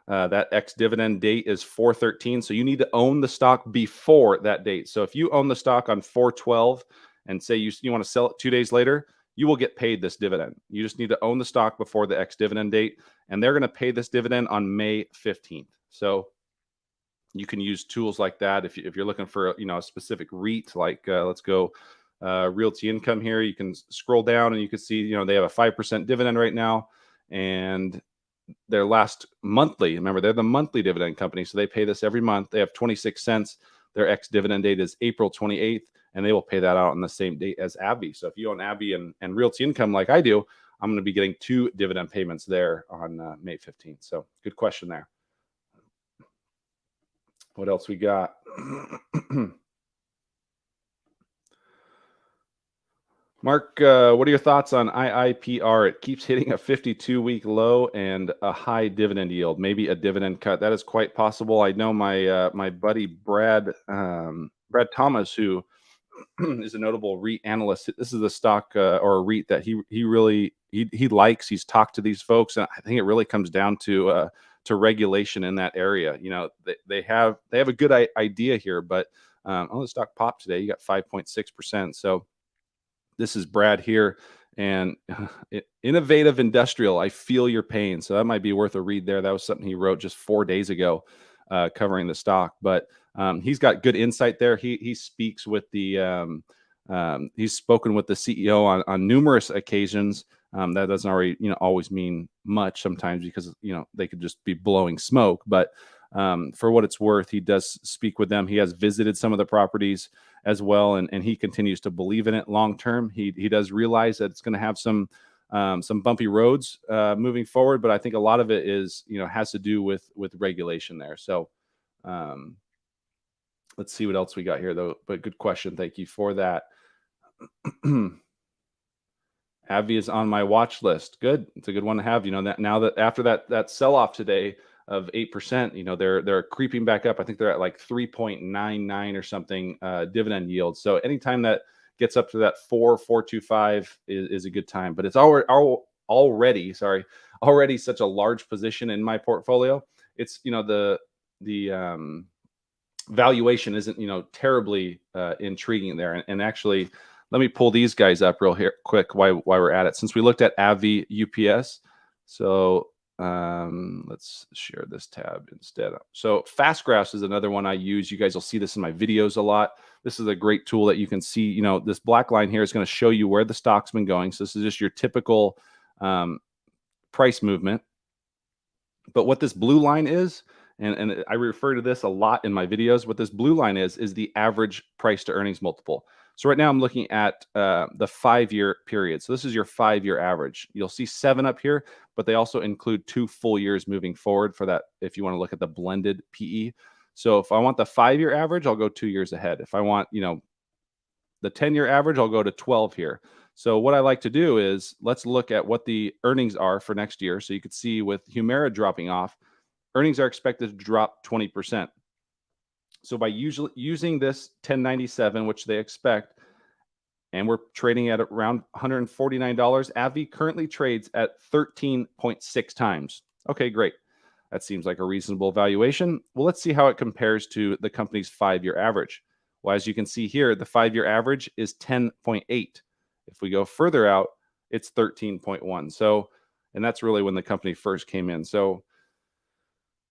That ex-dividend date is 4/13. So you need to own the stock before that date. So if you own the stock on 4/12 and say you want to sell it 2 days later, you will get paid this dividend. You just need to own the stock before the ex-dividend date, and they're going to pay this dividend on May 15th. So you can use tools like that if you're looking for a specific REIT. Like let's go Realty Income here. You can scroll down and you can see they have a 5% dividend right now, and their last monthly. Remember, they're the monthly dividend company, so they pay this every month. They have 26 cents. Their ex-dividend date is April 28th, and they will pay that out on the same date as AbbVie. So if you own AbbVie and Realty Income like I do, I'm going to be getting 2 dividend payments there on May 15th. So good question there. What else we got? Mark, what are your thoughts on IIPR? It keeps hitting a 52-week low and a high dividend yield, maybe a dividend cut. That is quite possible. I know my buddy Brad Thomas, who is a notable REIT analyst. This is a stock or a REIT that he really likes. He's talked to these folks, and I think it really comes down to regulation in that area. They have a good idea here, but the stock popped today. You got 5.6%. So this is Brad here, and innovative industrial. I feel your pain. So that might be worth a read there. That was something he wrote just 4 days ago, covering the stock. But he's got good insight there. He speaks with the he's spoken with the CEO on numerous occasions. That doesn't always mean much sometimes, because they could just be blowing smoke. But for what it's worth, he does speak with them. He has visited some of the properties as well, and he continues to believe in it long term. He does realize that it's going to have some bumpy roads moving forward, but I think a lot of it is has to do with regulation there. So let's see what else we got here though. But good question, thank you for that. AbbVie is on my watch list. Good, it's a good one to have. That now that after that sell off today of 8%, they're creeping back up. I think they're at like 3.99 or something dividend yield. So anytime that gets up to that 4.25 is a good time. But it's already such a large position in my portfolio. It's the valuation isn't terribly intriguing there. And actually, Let me pull these guys up real here quick while we're at it. Since we looked at AbbVie, UPS, so let's share this tab instead. So Fast Graphs is another one I use. You guys will see this in my videos a lot. This is a great tool that you can see. You know, this black line here is going to show you where the stock's been going. So this is just your typical price movement. But what this blue line is, and I refer to this a lot in my videos, what this blue line is the average price to earnings multiple. So right now I'm looking at the 5-year period. So this is your 5-year average. You'll see 7 up here, but they also include 2 full years moving forward for that if you want to look at the blended PE. So if I want the 5-year average, I'll go 2 years ahead. If I want, you know, the 10-year average, I'll go to 12 here. So what I like to do is let's look at what the earnings are for next year. So you could see with Humira dropping off, earnings are expected to drop 20%. So by using this 1097, which they expect, and we're trading at around $149, AbbVie currently trades at 13.6 times. Okay, great. That seems like a reasonable valuation. Well, let's see how it compares to the company's 5-year average. Well, as you can see here, the 5-year average is 10.8. If we go further out, it's 13.1. So, and that's really when the company first came in. So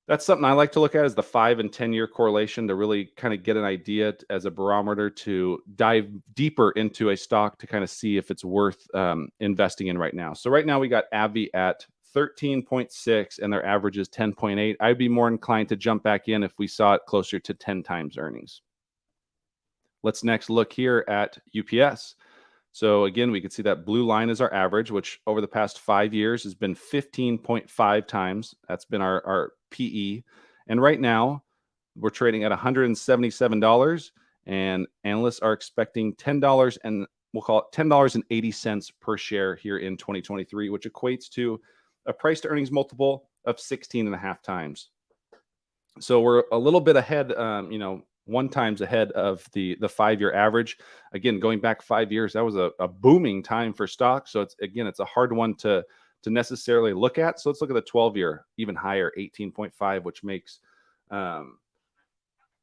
that's something I like to look at, is the 5 and 10-year correlation, to really kind of get an idea as a barometer to dive deeper into a stock to kind of see if it's worth investing in right now. So right now we got AbbVie at 13.6 and their average is 10.8. I'd be more inclined to jump back in if we saw it closer to 10 times earnings. Let's next look here at UPS. So again, we can see that blue line is our average, which over the past 5 years has been 15.5 times. That's been our PE. And right now we're trading at $177, and analysts are expecting $10, and we'll call it $10.80 per share here in 2023, which equates to a price to earnings multiple of 16.5 times. So we're a little bit ahead, 1 times ahead of the 5-year average. Again, going back 5 years, that was a booming time for stocks. So it's a hard one to necessarily look at. So let's look at the 12-year, even higher, 18.5, which makes the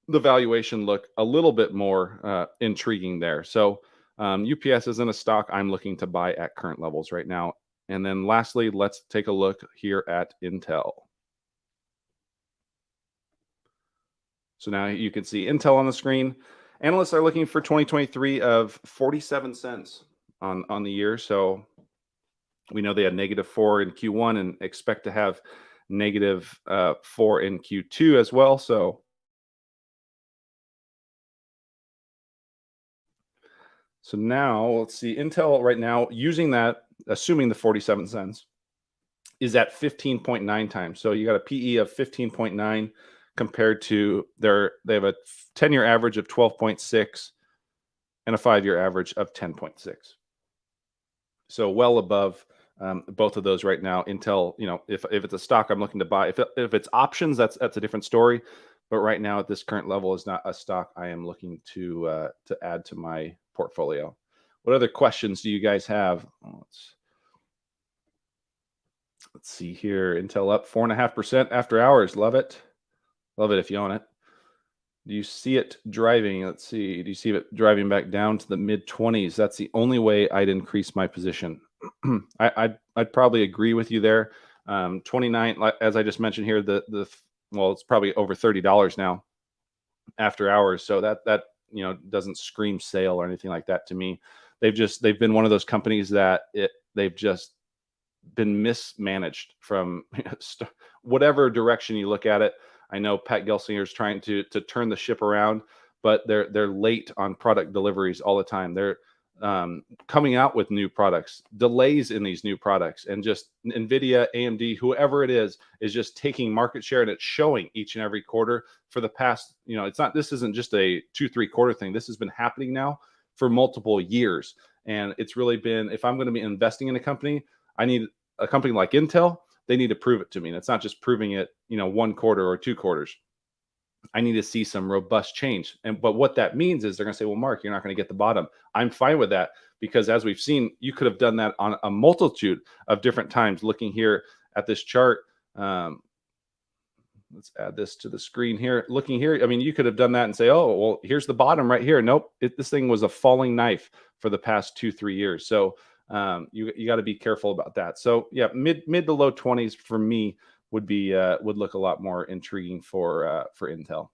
valuation look a little bit more intriguing there. So UPS isn't a stock I'm looking to buy at current levels right now. And then lastly, let's take a look here at Intel. So now you can see Intel on the screen. Analysts are looking for 2023 of 47 cents on the year. So we know they had -4 in Q1 and expect to have -4 in Q2 as well. So now let's see, Intel right now, using that, assuming the 47 cents, is at 15.9 times. So you got a PE of 15.9 compared to they have a 10-year average of 12.6 and a 5-year average of 10.6. So well above both of those right now. Intel, if it's a stock I'm looking to buy, if it's options, that's a different story. But right now at this current level is not a stock I am looking to add to my portfolio. What other questions do you guys have? Let's see here. Intel up 4.5% after hours. Love it. Love it if you own it. Do you see it driving? Let's see. Do you see it driving back down to the mid-20s? That's the only way I'd increase my position. I'd probably agree with you there. 29, as I just mentioned here, well, it's probably over $30 now after hours. So that doesn't scream sale or anything like that to me. They've been one of those companies that they've just been mismanaged from whatever direction you look at it. I know Pat Gelsinger is trying to turn the ship around, but they're late on product deliveries all the time. They're coming out with new products, delays in these new products, and just NVIDIA, AMD, whoever it is just taking market share, and it's showing each and every quarter for the past, this isn't just a 2-3 quarter thing. This has been happening now for multiple years. And it's really been, if I'm going to be investing in a company, I need a company like Intel. They need to prove it to me. And it's not just proving it, 1 quarter or 2 quarters. I need to see some robust change. But what that means is they're going to say, well, Mark, you're not going to get the bottom. I'm fine with that, because as we've seen, you could have done that on a multitude of different times. Looking here at this chart, let's add this to the screen here. Looking here, I mean, you could have done that and say, oh, well, here's the bottom right here. Nope, this thing was a falling knife for the past 2-3 years. So you got to be careful about that. So yeah, mid to low 20s for me would be would look a lot more intriguing for Intel.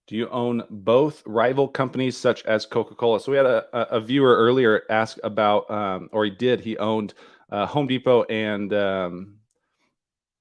Do you own both rival companies such as Coca-Cola? So we had a viewer earlier ask about, or he owned Home Depot and it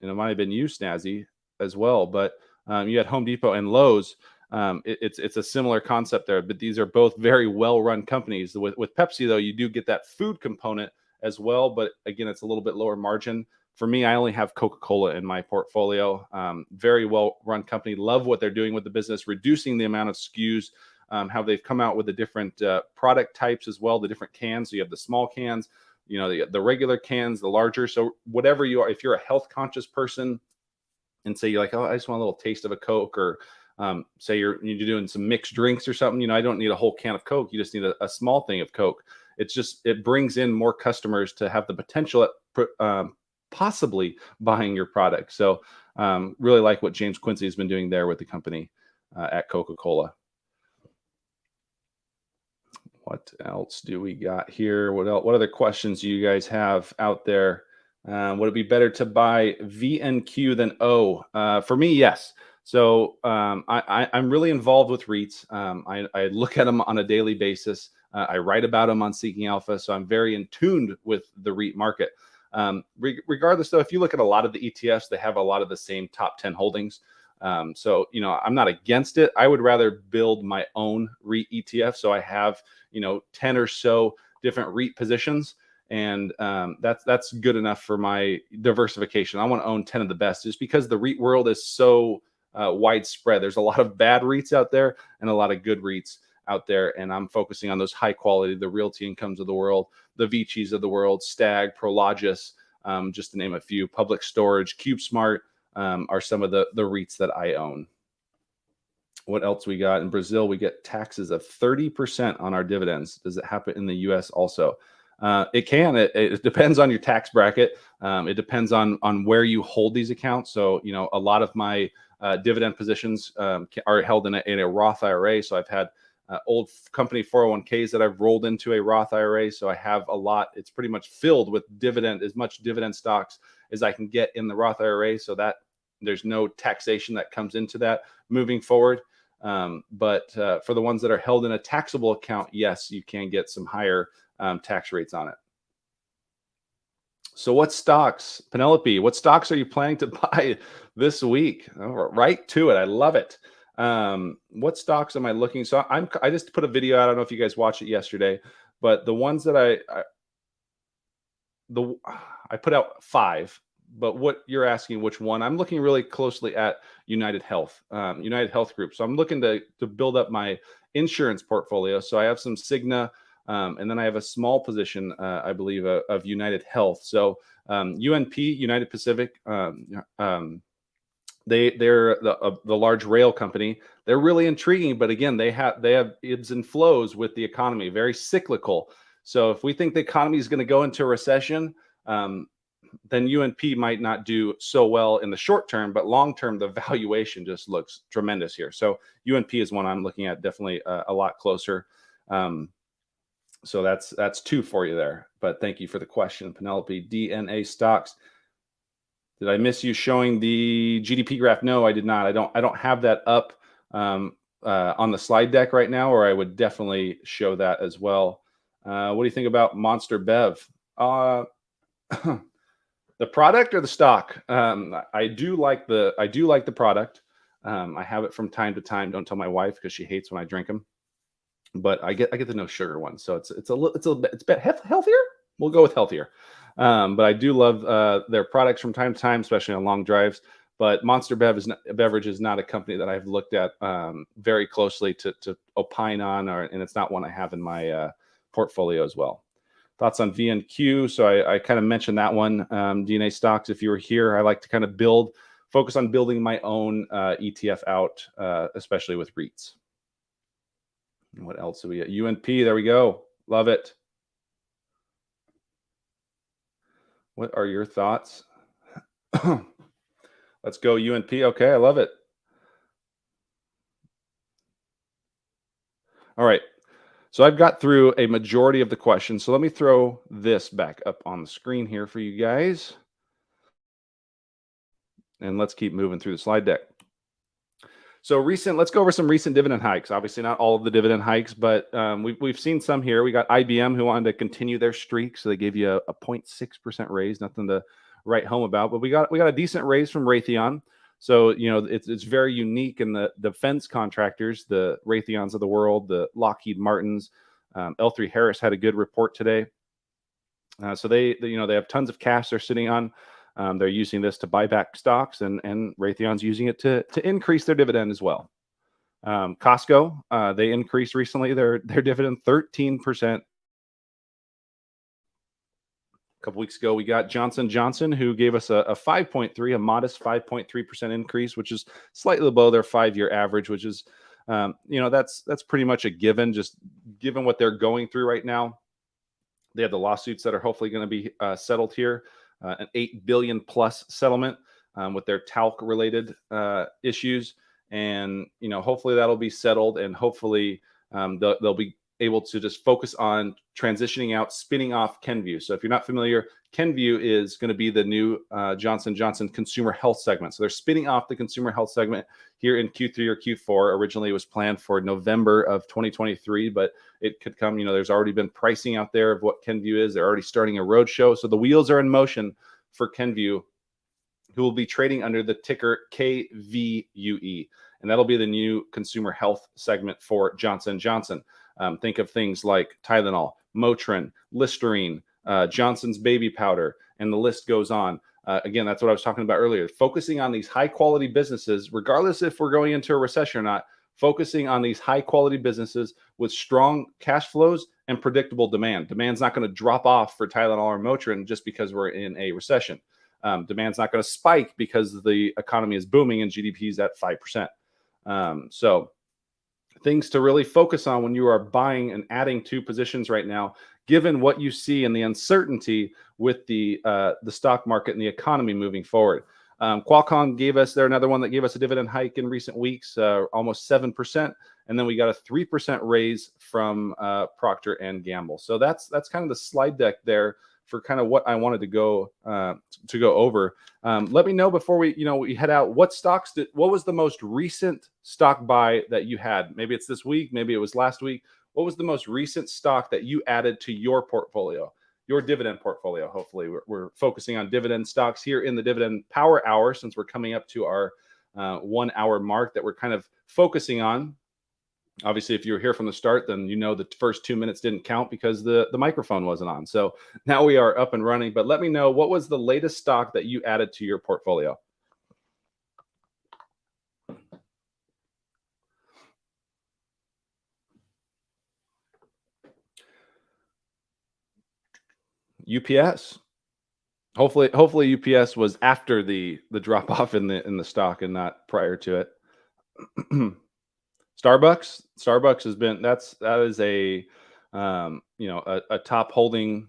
might have been you, Snazzy, as well. But you had Home Depot and Lowe's. It's a similar concept there, but these are both very well-run companies. With Pepsi, though, you do get that food component as well, but again, it's a little bit lower margin. For me, I only have Coca-Cola in my portfolio. Very well-run company. Love what they're doing with the business, reducing the amount of SKUs. How they've come out with the different product types as well, the different cans. So you have the small cans, the regular cans, the larger. So whatever you are, if you're a health conscious person and say you're like, oh, I just want a little taste of a Coke, or say you're doing some mixed drinks or something, I don't need a whole can of Coke. You just need a small thing of Coke. It brings in more customers to have the potential at possibly buying your product. So really like what James Quincy has been doing there with the company at Coca-Cola. What else do we got here? What other questions do you guys have out there? Would it be better to buy VNQ than O? For me, yes. So I'm really involved with REITs. I look at them on a daily basis. I write about them on Seeking Alpha. So I'm very in tune with the REIT market. Regardless, though, if you look at a lot of the ETFs, they have a lot of the same top 10 holdings. So, I'm not against it. I would rather build my own REIT ETF. So I have, 10 or so different REIT positions. And that's good enough for my diversification. I want to own 10 of the best, just because the REIT world is so widespread. There's a lot of bad REITs out there and a lot of good REITs out there. And I'm focusing on those high quality, the Realty Incomes of the world, the Vicis of the world, Stag, Prologis, just to name a few. Public Storage, CubeSmart are some of the REITs that I own. What else we got? In Brazil, we get taxes of 30% on our dividends. Does it happen in the US also? It can. It depends on your tax bracket. It depends on where you hold these accounts. So, a lot of my dividend positions are held in a Roth IRA. So I've had old company 401ks that I've rolled into a Roth IRA. So I have a lot. It's pretty much filled with as much dividend stocks as I can get in the Roth IRA. So that there's no taxation that comes into that moving forward. But for the ones that are held in a taxable account, yes, you can get some higher tax rates on it. So what stocks, Penelope, what stocks are you planning to buy this week? Oh, right to it. I love it. What stocks am I looking? So I just put a video out. I don't know if you guys watched it yesterday, but the ones that I put out 5, but what you're asking, which one? I'm looking really closely at United Health Group. So I'm looking to build up my insurance portfolio. So I have some Cigna, and then I have a small position, I believe, of United Health. So UNP, United Pacific, they're the large rail company. They're really intriguing, but again, they have ebbs and flows with the economy, very cyclical. So if we think the economy is going to go into a recession, then UNP might not do so well in the short term, but long term, the valuation just looks tremendous here. So UNP is one I'm looking at, definitely a lot closer. So that's 2 for you there. But thank you for the question, Penelope. DNA stocks. Did I miss you showing the GDP graph? No, I did not. I don't have that up on the slide deck right now, or I would definitely show that as well. What do you think about Monster Bev? The product or the stock? I do like the product. I have it from time to time. Don't tell my wife because she hates when I drink them. But I get the no sugar one, so it's a bit healthier. We'll go with healthier. But I do love their products from time to time, especially on long drives. But Monster Beverage is not a company that I've looked at very closely to opine on, and it's not one I have in my portfolio as well. Thoughts on VNQ? So I kind of mentioned that one. DNA stocks, if you were here, I like to kind of focus on building my own ETF out, especially with REITs. What else do we get? UNP, there we go. Love it. What are your thoughts? Let's go UNP. Okay, I love it. All right. So I've got through a majority of the questions. So let me throw this back up on the screen here for you guys. And let's keep moving through the slide deck. So let's go over some recent dividend hikes. Obviously, not all of the dividend hikes, but we've seen some here. We got IBM who wanted to continue their streak, so they gave you a 0.6% raise. Nothing to write home about, but we got a decent raise from Raytheon. So it's very unique in the defense contractors, the Raytheons of the world, the Lockheed Martins. L3 Harris had a good report today. So they have tons of cash they're sitting on. They're using this to buy back stocks, and Raytheon's using it to increase their dividend as well. Costco, they increased recently their dividend 13%. A couple weeks ago, we got Johnson & Johnson, who gave us a modest 5.3% increase, which is slightly below their 5-year average, which is, that's pretty much a given, just given what they're going through right now. They have the lawsuits that are hopefully going to be settled here. An $8 billion plus settlement with their talc related issues. And, hopefully that'll be settled, and hopefully they'll be able to just focus on transitioning out, spinning off Kenvue. So if you're not familiar, Kenvue is going to be the new Johnson & Johnson consumer health segment. So they're spinning off the consumer health segment here in Q3 or Q4. Originally it was planned for November of 2023, but it could come, there's already been pricing out there of what Kenvue is. They're already starting a roadshow. So the wheels are in motion for Kenvue, who will be trading under the ticker KVUE. And that'll be the new consumer health segment for Johnson & Johnson. Think of things like Tylenol, Motrin, Listerine, Johnson's baby powder, and the list goes on. Again, that's what I was talking about earlier. Focusing on these high quality businesses, regardless if we're going into a recession or not, focusing on these high quality businesses with strong cash flows and predictable demand. Demand's not going to drop off for Tylenol or Motrin just because we're in a recession. Demand's not going to spike because the economy is booming and GDP is at 5%. So things to really focus on when you are buying and adding to positions right now, given what you see and the uncertainty with the stock market and the economy moving forward. Qualcomm they're another one that gave us a dividend hike in recent weeks, almost 7%. And then we got a 3% raise from Procter & Gamble. So that's kind of the slide deck there for kind of what I wanted to go over. Let me know before we head out, what was the most recent stock buy that you had? Maybe it's this week, maybe it was last week. What was the most recent stock that you added to your portfolio, your dividend portfolio? Hopefully we're focusing on dividend stocks here in the Dividend Power Hour, since we're coming up to our 1 hour mark that we're kind of focusing on. Obviously, if you were here from the start, then the first 2 minutes didn't count because the microphone wasn't on. So now we are up and running. But let me know, what was the latest stock that you added to your portfolio? UPS. Hopefully UPS was after the drop off in the stock and not prior to it. Starbucks has been that is a top holding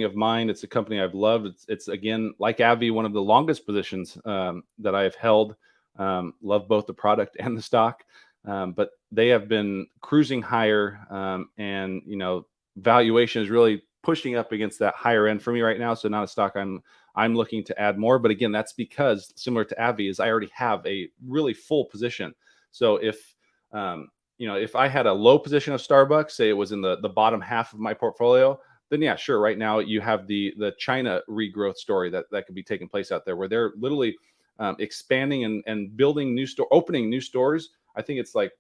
of mine. It's a company I've loved. It's again, like AbbVie, one of the longest positions that I have held. Love both the product and the stock, but they have been cruising higher, and valuation is really pushing up against that higher end for me right now. So not a stock I'm looking to add more. But again, that's because, similar to AbbVie, is I already have a really full position. So if I had a low position of Starbucks, say it was in the bottom half of my portfolio, then yeah, sure. Right now you have the China regrowth story that could be taking place out there, where they're literally expanding and building opening new stores. I think it's like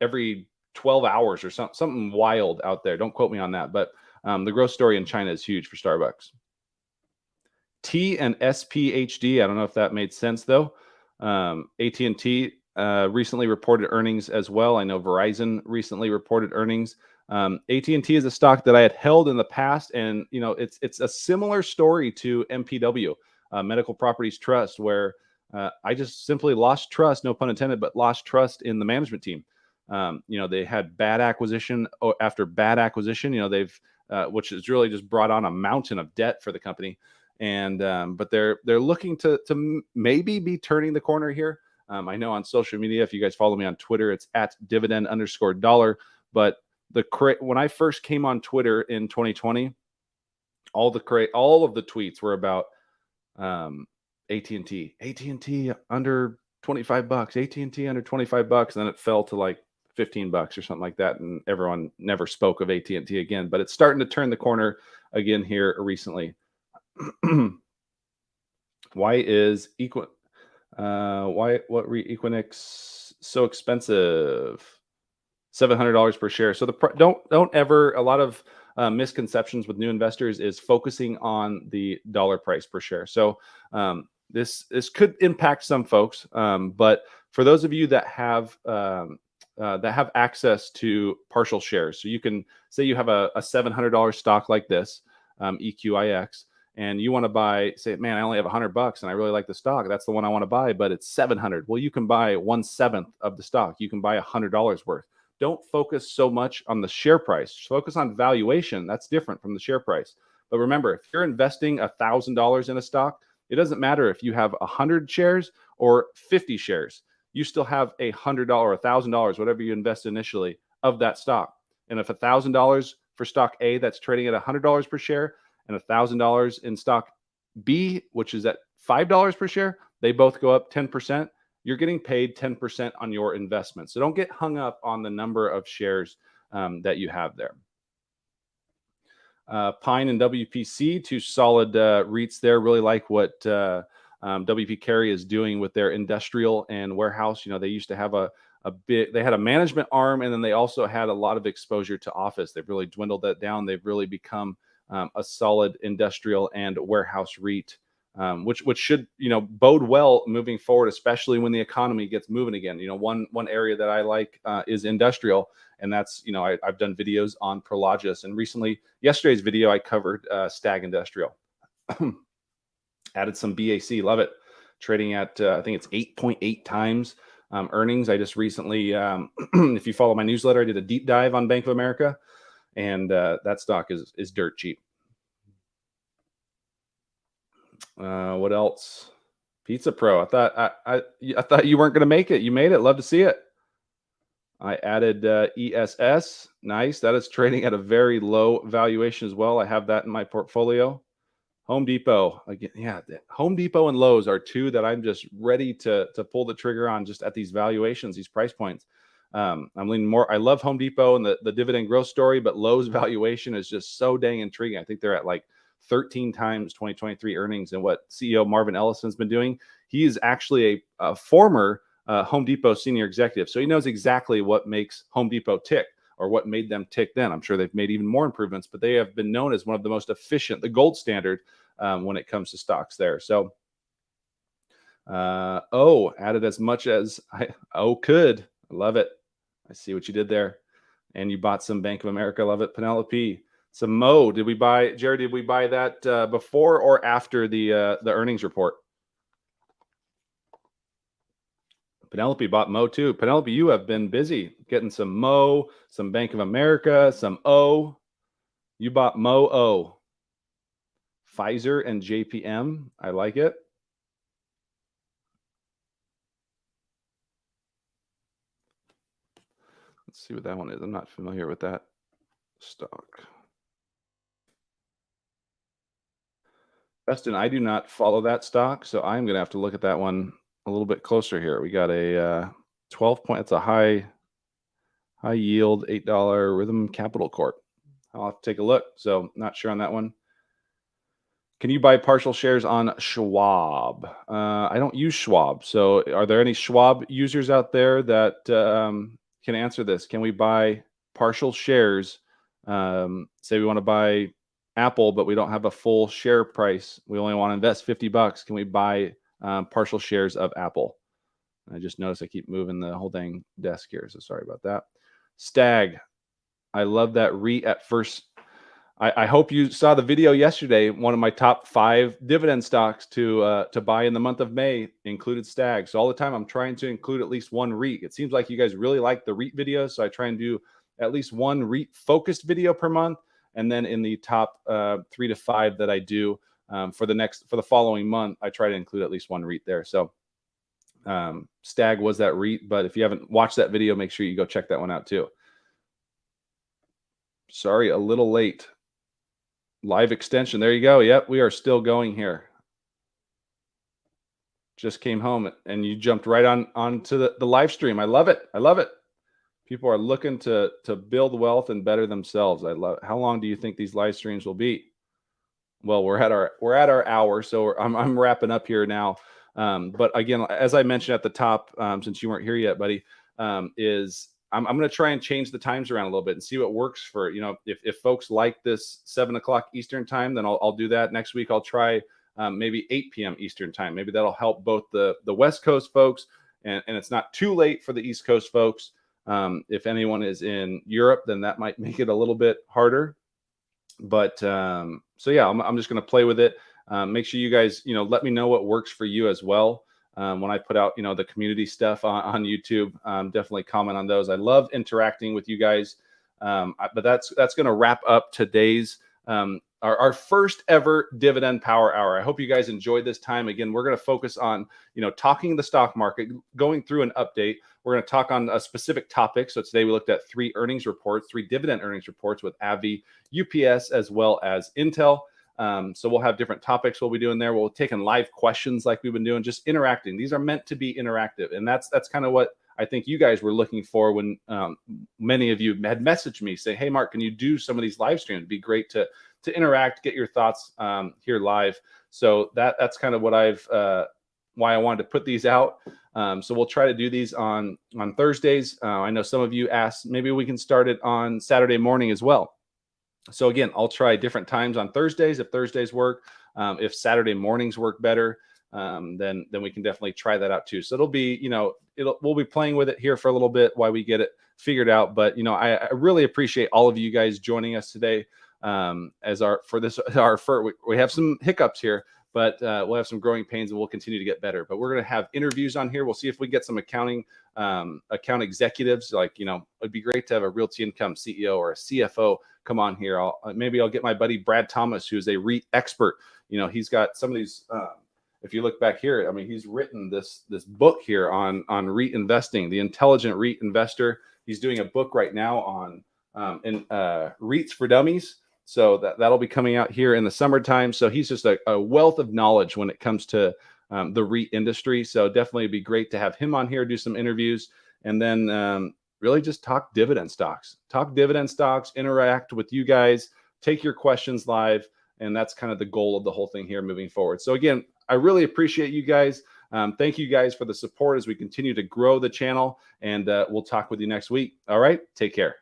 every 12 hours or something wild out there. Don't quote me on that, but the growth story in China is huge for Starbucks. T and SPHD. I don't know if that made sense though. AT&T recently reported earnings as well. I know Verizon recently reported earnings. AT&T is a stock that I had held in the past, and it's a similar story to MPW, Medical Properties Trust, where I just simply lost trust, no pun intended, but lost trust in the management team. They had bad acquisition after bad acquisition. They've which has really just brought on a mountain of debt for the company. And but they're looking to maybe be turning the corner here. I know on social media, if you guys follow me on Twitter, it's at @dividend_dollar. But when I first came on Twitter in 2020, all of the tweets were about AT&T under $25, AT&T under $25, and then it fell to like $15 or something like that, and everyone never spoke of AT&T again. But it's starting to turn the corner again here recently. Why is Equinix so expensive? $700 per share. So don't ever, a lot of misconceptions with new investors is focusing on the dollar price per share. So this could impact some folks, but for those of you that have access to partial shares, so you can say you have a $700 stock like this, EQIX, and you want to buy, say, man, I only have $100 and I really like the stock. That's the one I want to buy, but it's 700. Well, you can buy 1/7 of the stock. You can buy $100 worth. Don't focus so much on the share price. Focus on valuation. That's different from the share price. But remember, if you're investing $1,000 in a stock, it doesn't matter if you have 100 shares or 50 shares. You still have $100 or $1,000, whatever you invest initially, of that stock. And if $1,000 for stock A that's trading at $100 per share, and $1,000 in stock B, which is at $5 per share, they both go up 10%. You're getting paid 10% on your investment. So don't get hung up on the number of shares that you have there. Pine and WPC, two solid REITs there. Really like what WP Carey is doing with their industrial and warehouse. They used to have they had a management arm, and then they also had a lot of exposure to office. They've really dwindled that down. They've really become a solid industrial and warehouse REIT, which should bode well moving forward, especially when the economy gets moving again. One area that I like is industrial, and that's I've done videos on Prologis, and recently yesterday's video I covered Stag Industrial. Added some BAC, love it, trading at I think it's 8.8 times earnings. I just recently, if you follow my newsletter, I did a deep dive on Bank of America. And that stock is dirt cheap. What else? Pizza Pro. I thought you weren't going to make it. You made it. Love to see it. I added ESS. Nice. That is trading at a very low valuation as well. I have that in my portfolio. Home Depot. Again, yeah. Home Depot and Lowe's are two that I'm just ready to pull the trigger on, just at these valuations, these price points. I'm leaning more. I love Home Depot and the dividend growth story, but Lowe's valuation is just so dang intriguing. I think they're at like 13 times 2023 earnings. And what CEO Marvin Ellison's been doing, he is actually a former Home Depot senior executive. So he knows exactly what makes Home Depot tick, or what made them tick then. I'm sure they've made even more improvements, but they have been known as one of the most efficient, the gold standard when it comes to stocks there. So added as much as could. I love it. I see what you did there. And you bought some Bank of America. Love it. Penelope. Some Mo. Jared, did we buy that before or after the earnings report? Penelope bought Mo too. Penelope, you have been busy getting some Mo, some Bank of America, some O. You bought Mo O. Pfizer and JPM. I like it. Let's see what that one is. I'm not familiar with that stock. Justin, I do not follow that stock, so I'm going to have to look at that one a little bit closer here. We got a 12 point. It's a high yield $8 Rhythm Capital Corp. I'll have to take a look. So not sure on that one. Can you buy partial shares on Schwab? I don't use Schwab. So are there any Schwab users out there that can answer this? Can we buy partial shares? Say we want to buy Apple, but we don't have a full share price. We only want to invest $50. Can we buy partial shares of Apple? I just noticed I keep moving the whole dang desk here, so sorry about that. Stag. I love that REIT at first. I hope you saw the video yesterday. One of my top 5 dividend stocks to buy in the month of May included Stag. So all the time I'm trying to include at least one REIT. It seems like you guys really like the REIT videos, so I try and do at least one REIT focused video per month. And then in the top 3 to 5 that I do for the following month, I try to include at least one REIT there. So Stag was that REIT, but if you haven't watched that video, make sure you go check that one out too. Sorry, a little late. Live extension. There you go. Yep, we are still going here. Just came home and you jumped right onto the live stream. I love it. I love it. People are looking to build wealth and better themselves. I love it. How long do you think these live streams will be? Well, we're at our hour, so I'm wrapping up here now. But again, as I mentioned at the top, since you weren't here yet, buddy, is I'm going to try and change the times around a little bit and see what works for, if folks like this 7 o'clock Eastern time, then I'll do that. Next week, I'll try maybe 8 p.m. Eastern time. Maybe that'll help both the West Coast folks and it's not too late for the East Coast folks. If anyone is in Europe, then that might make it a little bit harder. But so yeah, I'm just going to play with it. Make sure you guys, let me know what works for you as well. When I put out, the community stuff on YouTube, definitely comment on those. I love interacting with you guys. But that's going to wrap up today's our first ever Dividend Power Hour. I hope you guys enjoyed this time. Again, we're going to focus on, talking the stock market, going through an update. We're going to talk on a specific topic. So today we looked at 3 dividend earnings reports with AbbVie, UPS, as well as Intel. So we'll have different topics we'll be doing there. We'll take in live questions like we've been doing, just interacting. These are meant to be interactive. And that's kind of what I think you guys were looking for when many of you had messaged me saying, hey, Mark, can you do some of these live streams? It'd be great to interact, get your thoughts here live. So that's kind of what why I wanted to put these out. So we'll try to do these on Thursdays. I know some of you asked, maybe we can start it on Saturday morning as well. So again, I'll try different times on Thursdays if Thursdays work. If Saturday mornings work better, then we can definitely try that out too. So it'll be, we'll be playing with it here for a little bit while we get it figured out. But I really appreciate all of you guys joining us today. We have some hiccups here, but we'll have some growing pains and we'll continue to get better. But we're going to have interviews on here. We'll see if we get some account executives. It'd be great to have a Realty Income CEO or a CFO come on here. Maybe I'll get my buddy Brad Thomas, who's a REIT expert. He's got some of these. If you look back here, he's written this book here on REIT investing, The Intelligent REIT Investor. He's doing a book right now on REITs for Dummies. So that'll be coming out here in the summertime. So he's just a wealth of knowledge when it comes to the REIT industry. So definitely it'd be great to have him on here, do some interviews, and then really just talk dividend stocks. Interact with you guys, take your questions live. And that's kind of the goal of the whole thing here moving forward. So again, I really appreciate you guys. Thank you guys for the support as we continue to grow the channel. And we'll talk with you next week. All right, take care.